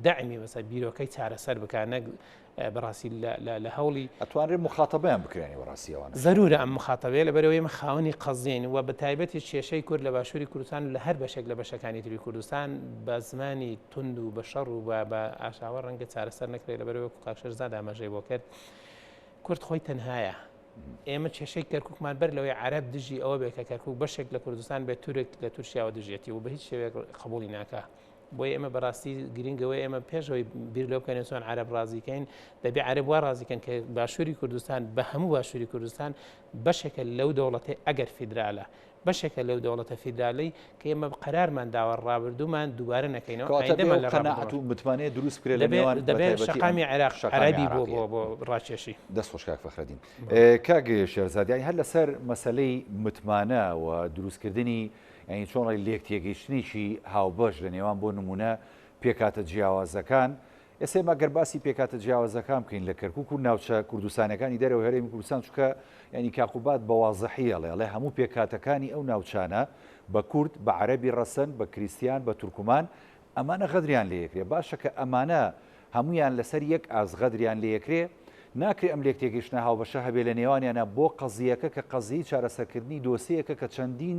دعمی مەسە بیرۆکەی چارەسەر بکانە بەڕاستی لە هەوڵی ئەتوانرێت مخاتەبیان بکرێنی بەڕاستیەوەوان زەرورە ئەم مخاتەبێ لە بەرەوەی مە خاوەنی قەزین و بە تایبەتی کێشەی کورد لە باشووری کوردستان لە هەر بەشێک لە بەشەکانی تری کوردستان بە زمانی تند و بە شەڕ و بە ئاشاوە ڕەنگە چارەسەر نەکرێت لە بەرەوەی قاکشەرزاد ئاماژەی بۆ کرد کورد خۆی تەنهایە ئێمە کێشەی کەرکووکمان بەر لەوەی عەرەب دژی ئەوە بێت کە کەرکووک بەشێک لە کوردستان بێت تورێک لە تورکیاوە دژێتی و بە هیچ شێوەیەک قبوڵی ناکە بۆیە ئێمە بەڕاستی گرنگەوەی ئێمە پێشەوەی بیر لەو بکەین چۆن عەرەب ڕازیکەین دەبێ عەرەب وا ڕازیکەن کە باشووری کوردستان بە هەموو باشووری کوردستان بەشێکە لەو دەوڵەتەی ئەگەر فیدرالە بەشێکە لەو دەوڵەتە فیدرالی کە ئێمە قەرارمان داوە ڕابردوومان دووبارە نەکەینەوە قەنەعەت و متمانەیە دروست بکرێت لە نێوان دەبێت شەقامی عێراق عەرەبی بۆ ڕاکێشی دەستخۆش کاک فەخرەدین کاک شێرزاد هەر لەسەر مەسەلەی متمانە و دروستکردنی یعنی چۆنڕی لێک تێگەیشتنیشی هاوبەش لە نێوان بۆ نمونە پێکاتە جیاوازەکان ئێسێمە گەرباسی پێکاتە جیاوازەکان بکەین لە کەرکووک و ناوچە کوردستانەکانی دەرەوە هەرێمی کوردستان چکە ینی کاقوبات بە وازەحیە ئەڵێ هەموو پێکاتەکانی ئەو ناوچانە بە کورد بە عەرەبی ڕەسەن بە کریستیان بە تورکمان ئەمانە غەدریان لێ یەکرێ باشە کە ئەمانە هەمویان لەسەر یەک ئاز غەدریان لێ یەکرێ ناکرێ ئەم لێک تێگەیشتنە هاوبەشە هەبێ لە نێوانیانە بۆ قەزیەکە کە قەزیی چارەسەرکردنی دۆسیەکە کە چەندین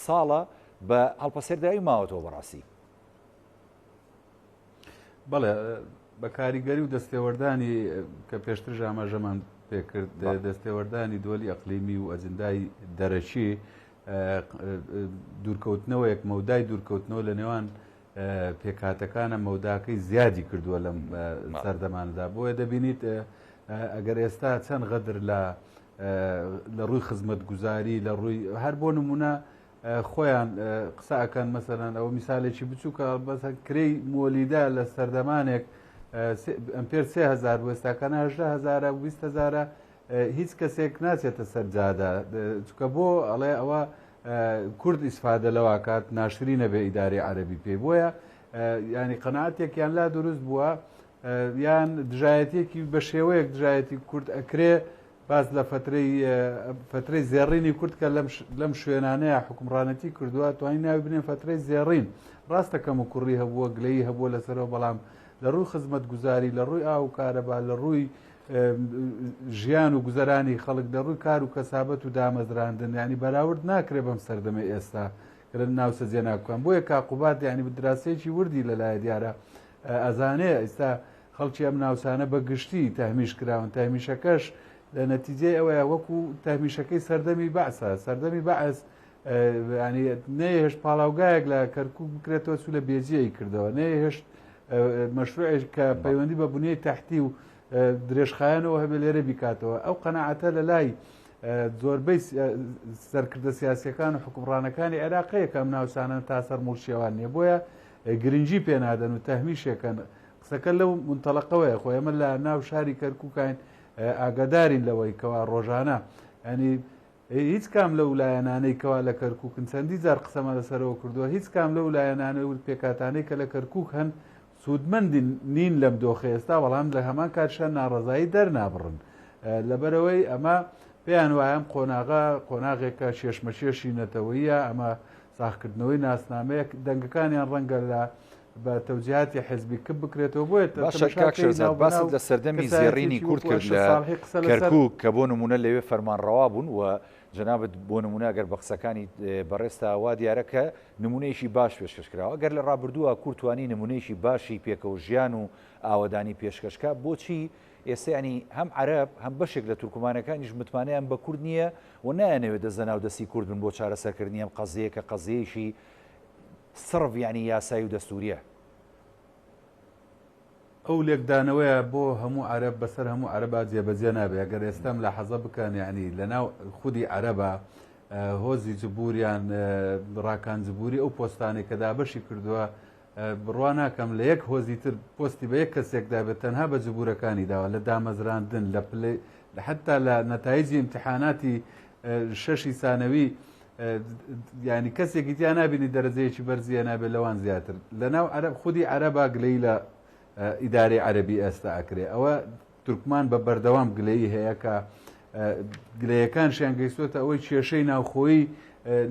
ساڵە بە هەڵپەسەرداوی ماوەتەوە بەڕاستی بەڵێ بە کاریگەری و دەستێوەردانی کە پێشتر ئاماژەمان پێکرد دەستێوەردانی دۆلی ئەقلیمی و ئەجندای دەرەچی دوورکەوتنەوەیەک مەودای دوورکەوتنەوە لە نێوان پێکاتەکانە مەوداکەی زیادی کردووە لەم سەردەماندا بۆیە دەبینیت ئەگەر ئێستا چەند غەدر لە ڕووی خزمەتگوزاری لە ڕووی هەر بۆ نمونە خۆیان قسەکەن مەسەرەن ئەوە میسالێکی بچووکە بەسە کرێی مۆلیدا لە سەردەمانێک ئەمپێر 3000 بۆ ئێستاکەنە 10000 20,000 هیچ کەسێک ناچێتە سەرجادا چکە بۆ ئەڵێ ئەوە کورد ئیسفادە لەوە کات ناشری نەبێ ئیداری عەرەبی پێی بۆیە ینی قەناعەتێکیان لا دروست بووە یان دژایەتێکی بە شێوەیەک دژایەتی کورد ئەکرێ باز لە فترەی زێڕینی کورد کە لەم شوێنانەیە حکومڕانەتی کردووە توانین ناوی بنێن فترەی زێڕین ڕاستە کەم و کوڕی هەبووە گلەیی هەبووە لەسەرەوە بەڵام لە ڕووی خزمەتگوزاری لە ڕووی ئاو کارەبا لە ڕووی ژیان و گوزەرانی خەڵک لە ڕووی کار و کەسابەت و دامەزراندن ینی بەراورد ناکرێ بەم سەردەمە ئێستا کە لە ناو سەجێ ناکەم بۆیە کاقوبات ینی دراسەیەکی وردی لەلایە دیارە ئەزانەیە ئێستا خەڵکی ئەم ناوسانە بە گشتی تەهمیش کراون تەهمیشەکەش لە نەتیجەی ئەوەیە وەکو تەهمیشەکەی سەردەمی بەعسە سەردەمی بەعس ینی نەیهێشت پاڵاوگایەک لە کەرکووک بکرێتەوە سو لە بێجیەی کردەوە نەیهێشت مەشروعێک کە پەیوەندی بە بنیەی تەحتی و درێژخایەنەوە هەبێ لێرە بیکاتەوە ئەو قەناعەتە لە لای زۆربەی سەرکردە سیاسیەکان و حکومڕانەکانی عێراقەیە کە ئەم ناوسانە تا سەر موڵشێوان نیە بۆیە گرنگی پێنادەن و تەهمیشێکەن قسەکە لەو منتەڵەقەوەیە خۆ ئێمە لە ناو شاری کەرکووکین ئاگادارین لەوەی کەوا ڕۆژانە ینی هیچ کام لە ولایەنانەی کەوا لە کەرکووکن چەندی جار قسەمە لەسەرەوە کردووە هیچ کام لە ولایەنانە و پێکاتانەی کە لە کەرکووک هەن سوودمەندی نین لەم دۆخە ئێستا بەڵام لە هەمان کاتشان ناڕەزایی دەرنابڕن لەبەرەوەی ئەمە پێیان وایە قۆناغێکە شێشمەشێشی نەتەوەیە ئەمە ساختکردنەوەی ناسنامەیە دەنگەکانیان ڕەنگە لە بە تەوجیهاتی حزبی کە بکرێتەوە بۆیە باست لە سەردەمی زێڕینی کورد کرد لە کەرکووک کە بۆ نمونە لەوێ فەرمانڕەوا بوون و جەنابەت بۆ نمونە ئەگەر بە قسەکانی بەڕێستا وا دیارەکە نمونەیەشی باش پێشکەشکراوە ئەگەر لە ڕابردووە کورتوانی نمونەیەشی باشی پێکەوە ژیان و ئاوەدانی پێشکەشکە بۆچی ئێستا ینی هەم عەرەب هەم بەشێک لە تورکمانەکانیش متمانەیان بە کورد نییە و نایەنەوێت دەستە ناو دەستی کورد بن بۆ چارەسەرکردنی ئەم قەزەیە کە قەزەیەشی سڕڤ ینی یاسایی و دەستوریە ئەو لێکدانەوەیە بۆ هەموو عەرەب بەسەر هەموو عەرەبا جێبەجێ نابێ ئەگەر ئێستام لە حەزە بکەن یعنی لەناو خودی عەرەبە هۆزی جبوریان ڕاکان جبوری ئەو پۆستانی کە دابەشی کردووە بڕوا ناکەم لە یەک هۆزی تر پۆستی بە یەک کەسێکدا بێت تەنها بە جبورەکانی داوە لە دامەزراندن لە حتا لە نەتایجی ئیمتیحاناتی شەشی سانەوی ینی کەسێکی تیا نبینی دەرەجەیەکی بەرزیە نابێت لەوان زیاتر لەناو عەرەب خودی عەرەبا گلەی لە ئیدارەی عەرەبی ئێستا ئەکرێ ئەوە تورکمان بە بەردەوام گلەیی هەیە کە گلەیەکانشیان گەیشتوتە ئەوەی کێشەی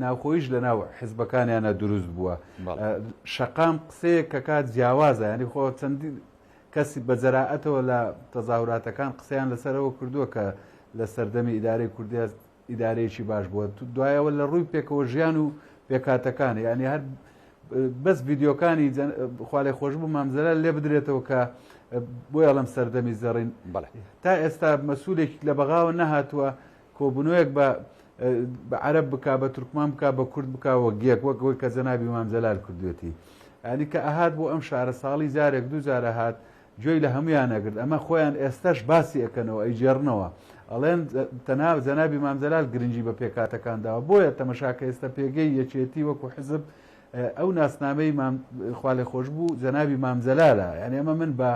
ناوخۆیش لە ناو حیزبەکانیانە دروست بووە شەقام قسەیە کە کات جیاوازە ینی خۆ چەندی کەسی بە جەراعەتەوە لە تەزاوراتەکان قسەیان لەسەرەوە کردووە کە لە سەردەمی ئیدارەی کوردی ئیدارەیەکی باش بووە دوایەوە لە ڕووی پێکەوە ژیان و پێکاتەکان ینی هەر بەس ڤیددیۆکانی خوالێ خۆش بوو مامزەلە لێ بدرێتەوە کە بۆیە لەم سەردەمی زەڕین تا ئێستا مەسوولێکی لە بەغاوە نەهاتووە کۆبنەوەیەک بە عەرەب بک بە تورکمان بک بە کورد بکوە گیەک وەکەوەی کە جەنابی مامزەلال کردوێتی ینی کە ئەهات بۆ ئەم شارە ساڵی جارێک دوو جارە هات گوێی لە هەمویان نەگرت ئەمە خۆیان ئێستاش باسی ئەەکەنەوە ئەیجێڕنەوە ئەڵێن تەناو جەنابی مامزەلال گرنگی بە پێکاتەکانداوە بۆیە تەمەشاکە ئێستا پێگەی یەکێتی وەکو حزب ئەو ناسنامەی خوالێ خۆش بوو جەنابی مامزەلالە یعنی ئەمە من بە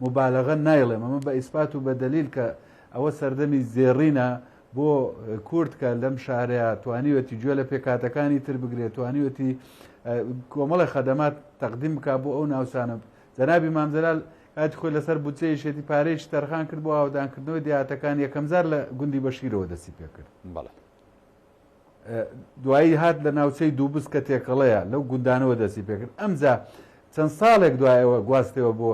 مبالغە نایڵێم ئەمە بە ئیسپات و بە دلیل کە ئەوە سەردەمی زێڕینە بۆ کورد کە لەم شارەیە توانیوەتی گوێ لە پێکاتەکانی تر بگرێت توانیوەتی کۆمەڵی خەدەمات تەقدیم بکە بۆ ئەو ناوسانە جەنابی مامزەلال کاتی خۆی لەسەر بودجەیەشێتی پارەیەکی تەرخان کرد بۆ ئاودانکردنەوەی دیاتەکان یەکەم جار لە گوندی بەشیرەوە دەستی پێ کرد دوایی هات لە ناوچەی دووبس کە تێکەڵەیە لەو گوندانەوە دەستی پێکرد ئەمجا چەند ساڵێک دوایەوە گواستەوە بۆ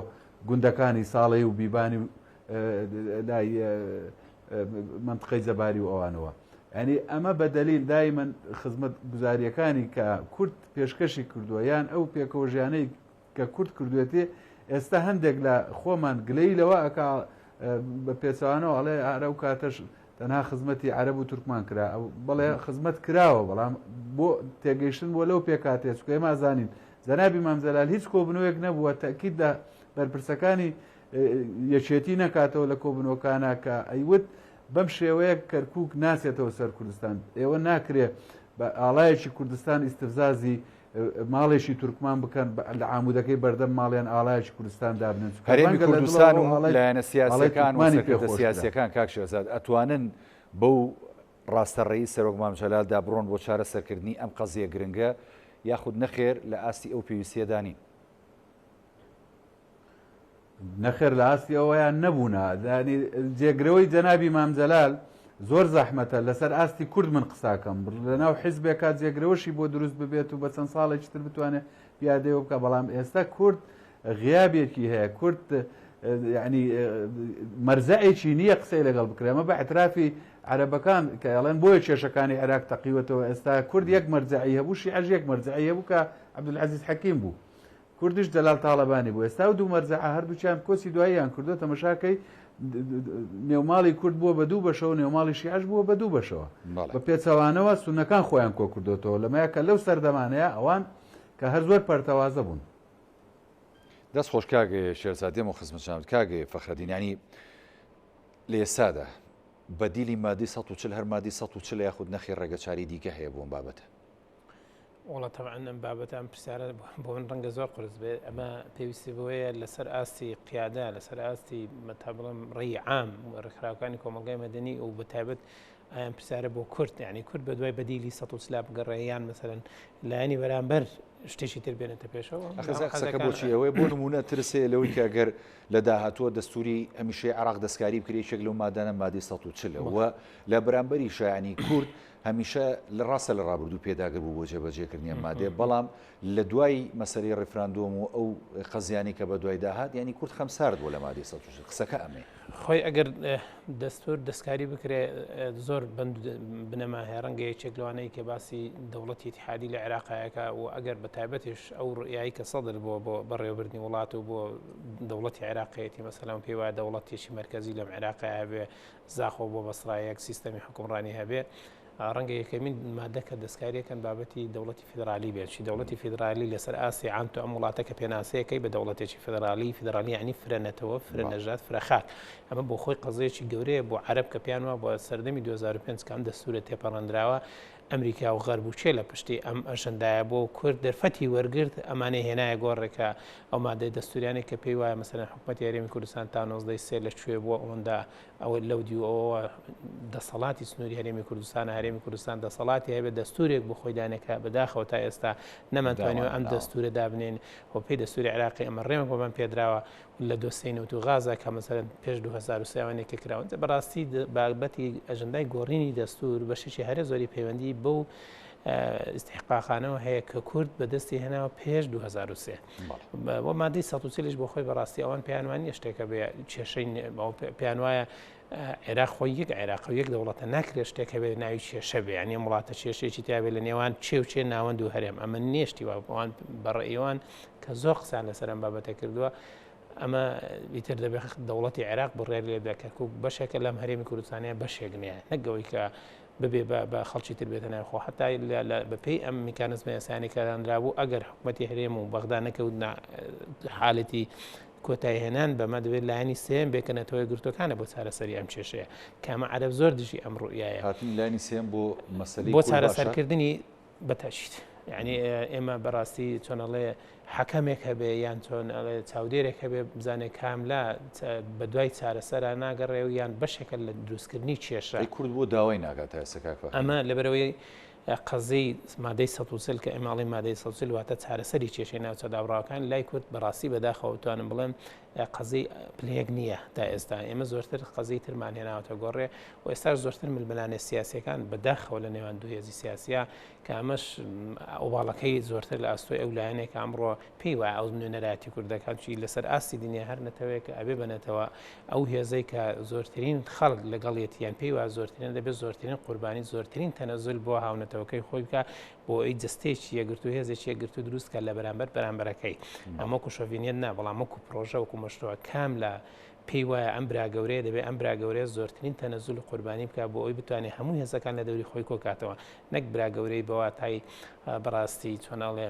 گوندەکانی ساڵی و بیبانی لای منطقەی جەباری و ئەوانەوە ینی ئەمە بە دلیل دایمەن خزمەت گوزاریەکانی کە کورد پێشکەشی کردووە یان ئەو پێکەوە ژیانەی کە کورد کردوێتێ ئێستا هەندێک لە خۆمان گلەی لەوە ئەک بە پێچوانەوە ئەڵێ ئارە و کاتەش تەنها خزمەتی عەرەب و تورکمان کرا بەڵێ خزمەت کراوە بەڵام بۆ تێگەیشتن بۆ لەو پێکاتێ چکە مازانین جەنابی مامزەلال هیچ کۆبنەوەیەک نەبووە تەکید لە بەرپرسەکانی یەکێتی نەکاتەوە لە کۆبنەوەکانە کە ئەیوت بەم شێوەیە کەرکووک ناسێتەوە سەر کوردستان ئێوە ناکرێ بە ئاڵایەکی کوردستان ئیستفزازی ماڵێکی تورکمان بکەن لە عامودەکەی بەردەم ماڵیان ئاڵایەکی کوردستان دابنن هەرێمی کوردستان و لایەنە سیاسەکان و سەرکردە سیاسیەکان کاک شێرزاد ئەتوانن بەو ڕاستەڕێی سەرۆک مامزەلال دابڕۆن بۆ چارە سەرکردنی ئەم قەزیە گرنگە یاخود نەخێر لە ئاستی ئەو پێویستیەدانی نەخێر لە ئاستی ئەوەیان نەبوونا دانی جێگرەوەی جەنابی مامزەلال زۆر زەحمەتە لەسەر ئاستی کورد من قساکەم لەناو حیزبێکات جێگرەوەشی بۆ دروست ببێت و بە چەند ساڵێکی تر بتوانێت پیادەوە بکە بەڵام ئێستا کورد غیابێکی هەیە کورد یعنی مەرزەعێکی نییە قسەی لەگەڵ بکرێمە بە اعترافی عەرەبەکان کە ئەڵێن بۆیە کێشەکانی عێراق تەقیوەتەوە ئێستا کورد یەک مەرجعی هەبوو شیعەش یەک مەرجعی هەبوو کە عەبدولعەزیز حەکیم بوو کوردیش جەلال تاڵەبانی بوو ئێستا و دوو مەرجعە هەردووچیان کۆسی دواییان کردووە تەمەشاکەی نێوماڵی کورد بووە بە دوو بەشەوە نێوماڵی شیعەش بووە بە دوو بەشەوە بە پێچەوانەوە سونەکان خۆیان کۆ کردوێتەوە لەمەیە کە لەو سەردەمانەیە ئەوان کە هەر زۆر پەرتەوازە بوون دەست خۆش کاگە شێرزادێم و خزمەتشان کاگێ فەخرەدین لە ئێستادا بەدیلی مادی 140 هەر مادی 140 یاخود نەخی ڕێگەچاری دیکە هەیە بۆ ئەم بابەتە وڵات طبعا ئەم بابەت ئەم پرسیارە بۆ من ڕەنگە زۆر قرس بێ ئەمە پێویستی بۆیە لەسەر ئاستی قیادا لەسەر ئاستی مەتا بڵم ڕێی عام ڕێکخراوەکانی کۆمەلگای مەدەنی و بەتایبەت ئەم پرسیارە بۆ کورد یعنی کورد بە دوای بەدیلی 140 بگەڕێیان مەسەرەن لایەنی بەرامبەر شتێکی تر بێنێتە پێشەوە قسەکە بۆچی ئەوەی بۆ نمونە ترسێ لەوەی کە ئەگەر لە داهاتووە دەستوری هەمیشەی عێراق دەستکاری بکرێت یەکێک لەو مادانە مادی 140 وە لە بەرامبەری شایانی کورد هەمیشە لە ڕاستە لە ڕابردوو پێداگەر بوو بۆ جێبەجێکردنیان مادێ بەڵام لە دوای مەسەلەی ڕێفراندۆم و ئەو قەزیانی کە بە دوای داهات ینی کورد خەمسارد بۆ لە مادی 140 قسەکە ئەمێ خۆی ئەگەر دەستور دەستکاری بکرێ زۆر بند بنەما هەیە ڕەنگە یەکێک لەوانەیە کە باسی دەوڵەتی اتحادی لە عێراقایەکە و ئەگەر بە تایبەتیش ئەو ڕیایی کە سەدر بۆ بەڕێوەبردنی وڵات و بۆ دەوڵەتی عێراقیەتی مەسەلەن پێی وایە دەوڵەتێکی مرکزی لەم عێراقا هەبێ زاخۆ بۆ بەسڕایەک سیستەمی حکومڕانی هەبێ ڕەنگە یەکەمین مادەکە دەستکاریەکەن بابەتی دەوڵەتی فیدرالی بێت چی دەوڵەتی فیدرالی لەسەر ئاسی عامتۆ ئەم وڵاتەکە پێناسەیەکەی بە دەوڵەتێکی فیدرالی ینی فرەنەتەوە فرەنەژات فرەخاک ئەمە بۆ خۆی قەزەیەکی گەورەیە بۆ عەرەب کە پیان وە بۆ سەردەمی 2005 کام دەستورە تێپەڕەندراوە ئەمریکا و غەرب و چێ لە پشتی ئەم ئەژەندایە بۆ کورد دەرفەتی وەرگرت ئەمانەی هێنایە گۆڕێکە ئەو مادەی دەستوریانی کە پێی وایە مەسەلەن حکوومەتی هەرێمی کوردستان تا 93 لەکوێ بووە ئەوەندا ئەوە لەو دیوەوە دەسەڵاتی سنووری هەرێمی کوردستان هەرێمی کوردستان دەسەڵاتی هەبێت دەستورێک بۆ خۆی دانێکە بەداخەوە تا ئێستا نەمانتوانیوە ئەم دەستورە دابنێن و پێی دەستوری عراقی ئەمە ڕێمە بۆمان پێدراوە لە دۆسەی نەوت و غازە کە مەسەلەن پێش 2023 کراون بەڕاستی بابەتی ئەژەندای گۆڕینی دەستور بەشێکی هەرە زۆری پەیوەندی بەو استحقاقانەوە هەیە کە کورد بەدەستی هێناوە پێش 2023 بۆ مادەی 130 بۆ خۆی بەڕاستی ئەوان پێیانوانی شتێکە بێ کێشەی پێیان وایە عێراق خۆی یەک عێراق و یەک دەوڵەتە ناکرێت شتێک هەبێت ناوی کێشە بێ ینی وڵاتە کێشەیەکی تیاابێت لە نێوان چێ و چێ ناوەند و هەرێم ئەمە نێشتی وان بەڕێیوان کە زۆر قسان لەسەرم بابەتە کردووە ئەمە ئیتر دەبێت دەوڵەتی عێراق بڕێ لێ بکە و بەشێکە لەم هەرێمی کوردستانەیە بەشێک نییە نەگەوەی کە ببێ بە خەڵکی تر بێتە ناوخۆ حتا بەپێی ئەم میکانزمە یاسانی کارانرا بوو ئەگەر حکوومەتی هەرێم و بەغدا نەکەوت حالەتی کۆتایی هێنان بەمە دەبێت لایانی سێم بێکەنەتەوەی گرتوەکانە بۆ چارەسەری ئەم کێشەیە کامە عەرەب زۆر دژی ئەم ڕوئایە هاتن لایانی سێم بۆ مەسەلەی بۆ چارەسەرکردنی بەتەشیت یعنی ئێمە بەڕاستی چۆنەڵێ حەکەمێک هەبێ یان چۆن چاودێرێک هەبێ بزانێت کاملا بە دوای چارەسەرا ناگەڕێ و یان بەشێکە لە دروستکردنی کێشە کورد بۆ داوای ناکات تا ئێستا کاک ئەمە لەبەرەوەی قەزەی مادەی 130 کە ئەماڵی مادەی 130 واتە چارەسەری کێشەی ناوچە دابڕاوەکان لای کورد بەڕاستی بەداخەوە توانم بڵێم قەزەی پلەیەک نییە تا ئێستا ئێمە زۆرتر قەزەی ترمان هێناوەتە گۆڕێ و ئێستاش زۆرتر ململانێ سیاسیەکان بەداخەوە لە نێوان دوو هێزی سیاسیە کە ئەمەش ئەوواڵەکەی زۆرتر لە ئاستۆی ئەو لایەنێک ئەمڕۆ پێی وایە ئەو نوێنەراتی کوردەکان چی لەسەر ئاستی دنیا هەر نەتەوەیە کە ئەبێ بنێتەوە ئەو هێزەی کە زۆرترین خەڵک لەگەڵیەتیان پێی وایە زۆرترین دەبێت زۆرترین قوربانی زۆرترین تەنەزول بۆ هاونەتەوەکەی خۆی بکە بۆ ئەی جستێکی یەگرت و هێزێکی یەگرت و دروستکە لە بەرامبەرەکەی ئەمە کوشۆڤینیت نا بەڵام وەکو پرۆژە وەکو مەشروع کام لە پێی وایە ئەم براگەورەیە دەبێت ئەم براگەورەیە زۆرترین تەنەزول و قوربانی بکە بۆ ئەوی بتوانێت هەموو هێزەکان لە دەوری خۆی کۆکاتەوە نەک براگەورەی بەواتای بەڕاستی چۆناڵێ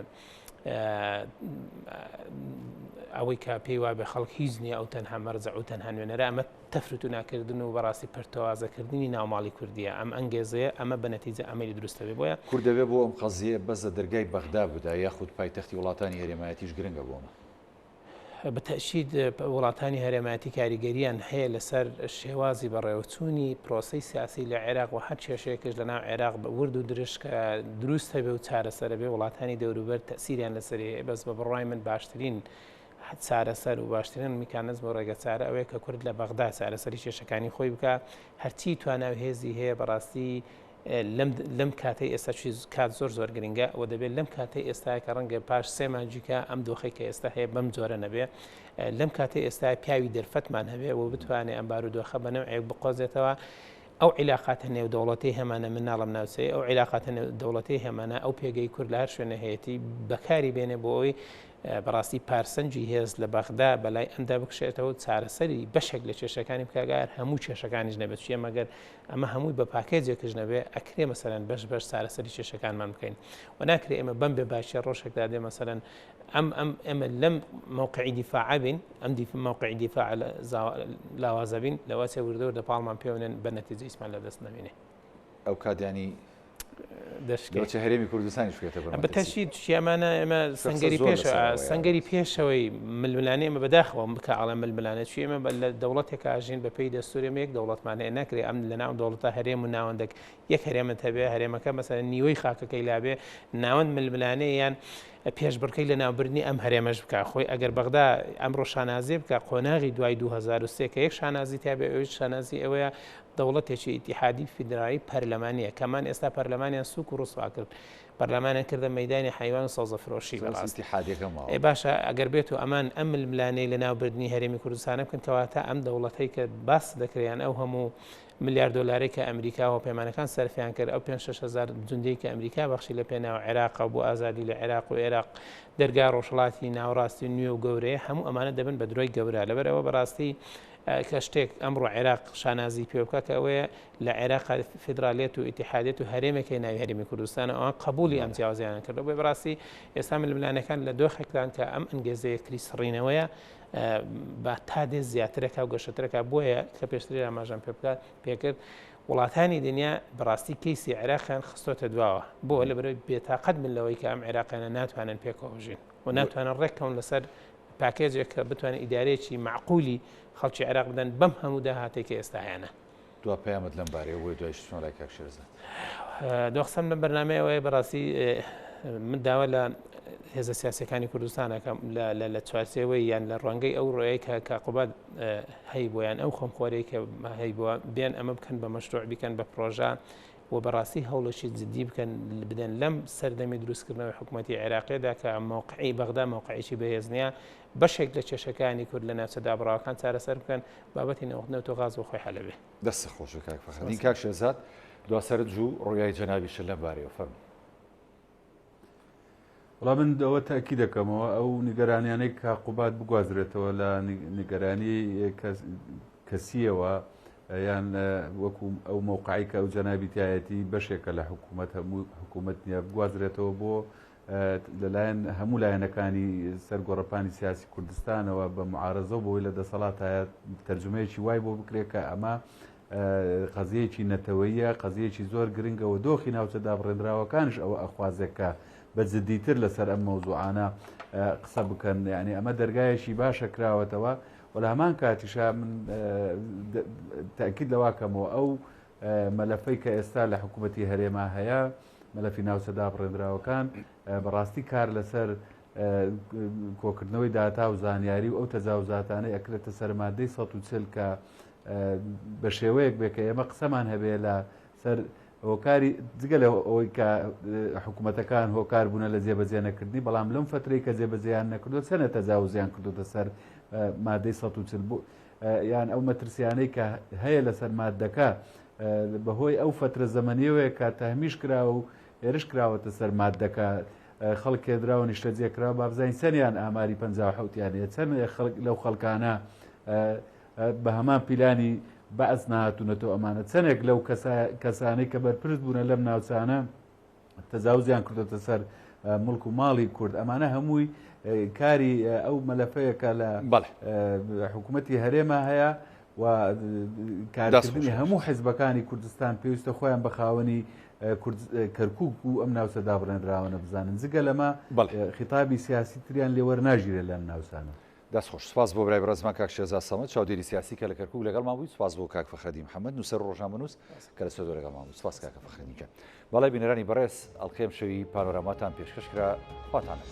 ئەوەی کە پێی وایە بە خەڵک هیچ نییە ئەو تەنها مەرجە و تەنها نوێنەرە ئەمە تەفرەت و ناکردن و بەڕاستی پەرتەوازەکردنی ناوماڵی کوردیە ئەم ئەنگێزەیە ئەمە بە نەتیجە ئەمەری دروستە بێ بۆیە کورد دەبێت بۆ ئەم قەزیە بەزە دەرگای بەغدا بوودا یاخود پایتەختی وڵاتانی هەرێمایەتیش گرنگە بۆمە بەتەشید وڵاتانی هەرێمایەتی کاریگەریان هەیە لەسەر شێوازی بەڕێوەچوونی پرۆسی سیاسی لە عێراق و هەر کێشەیەکش لە ناو عێراق بە ورد و درشکە دروست هەبێ و چارەسەرە بێ وڵاتانی دەوروبەر تەسیریان لەسەری بەس بە بڕای من باشترین چارەسەر و باشترین میکانزم و ڕێگە چارە ئەوەیە کە کورد لە بەغدا چارەسەری کێشەکانی خۆی بکە هەرچی تواناو هێزی هەیە بەڕاستی لەم کاتەی ئێستا کات زۆر گرنگە و دەبێت لەم کاتەی ئێستا کە ڕەنگە پاش سێ مانجیکە ئەم دۆخی کە ئێستا هەیە بەم جۆرە نەبێ لەم کاتەی ئێستا پیاوی دەرفەتمان هەبێ و بتوانێت ئەم بارودۆخە بەنەوعێک بقۆزێتەوە ئەو عیلاقاتە نێودەوڵەتی هەمانە من ناڵم ناوچەیە ئەو عیلاقاتە دەوڵەتی هەمانە ئەو پێگەی کورد لە هەر شوێنە هەیەی بەکاری بێنێ بۆ ئەوی بەڕاستی پارسەنجی هێز لە بەغدا بەلای ئەمدا بکشێتەوە چارەسەری بەشێک لە کێشەکانی بکەگار هەموو کێشەکانیش نەبێت چیە مەگەر ئەمە هەمووی بە پاکێجێکش نەبێ ئەکرێ مەسەرەن بەش چارەسەری کێشەکانمان بکەین و ناکرێ ئێمە بەم بێ باشیە ڕۆژێکدا دێ مەسەرەن ئەمە لەم موقعی دیفاع بین ئەم موقعی دیفاع لاوازە بین لەواسێ وردەوە لە پاڵمان پێونێن بە نەتیجە ئیسمان لە دەست نەبینێ ئەو کاتیانی دەچە هەرێمی کوردستانی شوێتە بەتەشید شیامانە ئێمە سەنگەری پێشەوەی ململانێ ئمە بەداخەوە بکە ئاڵە ململانە چی ئێمە لە دەوڵەتێکە ئاژین بە پێی دەستوری یەک دەوڵەتمانەیە ناکرێ ئەم لە ناو دەوڵەتە هەرێم و ناوەندێک یەک هەرێمت هەبێ هەرێمەکە مەسەلەن نیوەی خاکەکەی لابێ ناوەند ململانەیەیان پێشبڕکەی لە ناوبردنی ئەم هەرێمەش بکە خۆی ئەگەر بەغدا ئەمڕۆ شانازی بکە قۆناغی دوای 2023 کە یەک شانازی تابێ ئەوش شانازی ئەوەیە دەوڵەتێکی ئیتیحادی فیدرالی پەرلەمانیە کەمان ئێستا پەرلەمانیان سوک و ڕسوا کرد پەرلەمانیان کردە مەیدانی حیوان سەوزە فرۆشی بەڕاستی حادەکەمەوە باشە ئەگەر بێت و ئەمان ئەم ململانەی لە ناوبردنی هەرێمی کوردستانە بکەن کەواتە ئەم دەوڵەتەی کە باس دەکریان ئەو هەموو ملیار دلاری کە ئەمریکا و پەیمانەکان سەرفیان کرد ئەو 5,000 جوندەی کە ئەمریکا بەخشی لە پێناو عێراق بۆ ئازادی لە عێراق و عێراق دەرگا ڕۆژهەڵاتی ناوەڕاستی نوێ و گەورەیە هەموو ئەمانە دەبن بە درۆی گەورە لەبەرەوە بەڕاستی کە شتێک ئەمڕۆ عێراق شانازی پێ بکە کە ئەوەیە لە عێراق فدرالیت و ئیتیحادیت و هەرێمێکی ناوی هەرێمی کوردستان ئەوان قبولی ئەم جیاوازیانە کرد بۆ بەڕاستی ئێستا ململانەکان لە دۆخێکدان کە ئەم ئەنگێزەیەکتری سڕینەوەیە بە تا دێ زیاترەکە و گەشترەکە بۆیە کە پێشتری ئاماژەم پێ بکات پێکرد وڵاتانی دنیا بەڕاستی کەیسی عێراقیان خستۆتە دواوە بۆ لە بەرەوەی بێتاقەت من لەوەی کە ئەم عێراقیانە ناتوانن پێکەوەژین و ناتوانن ڕێککەون لەسەر پاکێجێک کە بتوانێت ئیدارەیەکی معقولی خەڵکی عێراق بدەن بەم هەموو داهاتێکی ئێستاهیانە. دو پەیامت لەم بارەیە بۆی دوای شتۆن لای کاک شێرزاد. دۆخسەم لە بەرنامەیەوەی بەڕاستی من داوا لە هێزە سیاسەکانی کوردستانەکەم لە چوارچێوەی یان لە ڕوانگەی ئەو ڕۆیەی کە کاقوبات هەی بۆیان ئەو خۆمخۆرەی کە هەی بووە بێن ئەمە بکەن بە مەشروع بیکەن بە پرۆژە و بەڕاستی هەوڵەشی جدی بکەن بدەن لەم سەردەمی دروستکردنەوەی حکوومەتی عێراقیدا کە موقعی بەغدا موقعیکی بەهێز نییە بەشێک لە کێشەکانی کورد لە ناوچە دابڕاوەکان چارەسەر بکەن بابەتی نەوەخنەوە غاز و خۆی حەلەبێ. دەستە خۆشە کاک فەخردین. کاک شێرزاد دواسەرت جوو ڕۆیای جەنابیشە لەم بارەیەوە فەرموو. وڵام من ئەوە تاکی دەکەمەوە ئەو نیگەرانیانەی کاقوبات بگوازرێتەوە لە نیگەرانی کەسیەوە یان وەکو ئەو موقعی کە ئەو جەنابیتایەتی بەشێکە لە حکوومەت هەموو حکوومەت نییە بگوازرێتەوە بۆ لەلایەن هەموو لایەنەکانی سەرگۆڕەپانی سیاسی کوردستانەوە بە معارەزە بۆی لە دەسەڵات هەیە تەرجمەیەکی وای بۆ بکرێت کە ئەمە قەزیەکی نەتەوەیە قەزیەکی زۆر گرنگەوە دۆخی ناوچە دابڕێنراوەکانش ئەوە ئەخوازێکە بە جددیتر لەسەر ئەم مەوزوعانە قسە بکەن یعنی ئەمە دەرگایەکی باشە کراوەتەوە و لە هەمان کاتیشا من تاکید لەواکەمەوە ئەو مەلەفەی کە ئێستا لە حکوومەتی هەرێما هەیە مەلەفی ناوچە دابڕێنراوەکان بەڕاستی کار لەسەر کۆکردنەوەی داتا و زانیاری و ئەو تەجاوزاتانەی ئەکرێتە سەر مادەی 140 کە بە شێوەیەک بێ کە ئێمە قسەمان هەبێ لە سەر هۆکاری جگە لە ئەوەی کە حکوومەتەکان هۆکار بوونە لە جێبەجێ نەکردنی بەڵام لەم فترەی کە جێبەجێیان نەکردو چەنە تەجاوزیان کردوتە سەر مادەی 140 بوو یان ئەو مەترسیانەی کە هەیە لەسەر مادەکە بەهۆی ئەو فترە زەمەنیەوەیە کە تەهمیش کراوە و هێرش کراوەتە سەر مادەکە خەڵک کێدراوە نیشتەجێکراوە بابزین چەندیان ئاماری 57یانەیە چەند لەو خەڵکانە بە هەمان پیلانی بەعز نهاتوونەتەوە ئەمانە چەندێک لەو کەسانەی کە بەرپرس بوونە لەم ناوچانە تەجاوزیان کردوتە سەر مڵک و ماڵی کورد ئەمانە هەمووی کاری ئەو مەلەفەیەکە لە حکوومەتی هەرێما هەیە و کارکردنی هەموو حیزبەکانی کوردستان پێویستە خۆیان بە خاوەنی کەرکووک و ئەم ناوچە دابڕێنراوە بزانن جگە لەمە خیتابی سیاسی تریان لێوەرناژیرە لەم ناوچانە. دەستخۆش سپاس بۆ برای بەڕێزمان کاک شێرزاد سەمەد چاودێری سیاسی کە لە کەرکووک لەگەڵمان بووی. سپاس بۆ کاک فەخردین محەممەد نووسەر ڕۆژنامەنووس کە لە سۆدۆ لەگەڵمان بوو. سپاس کاکە فەخردینکە. بەڵای بینەرانی بەڕێز ئەڵقەیەم شەوی پانۆراماتان پێشکەش کرا خواتانە.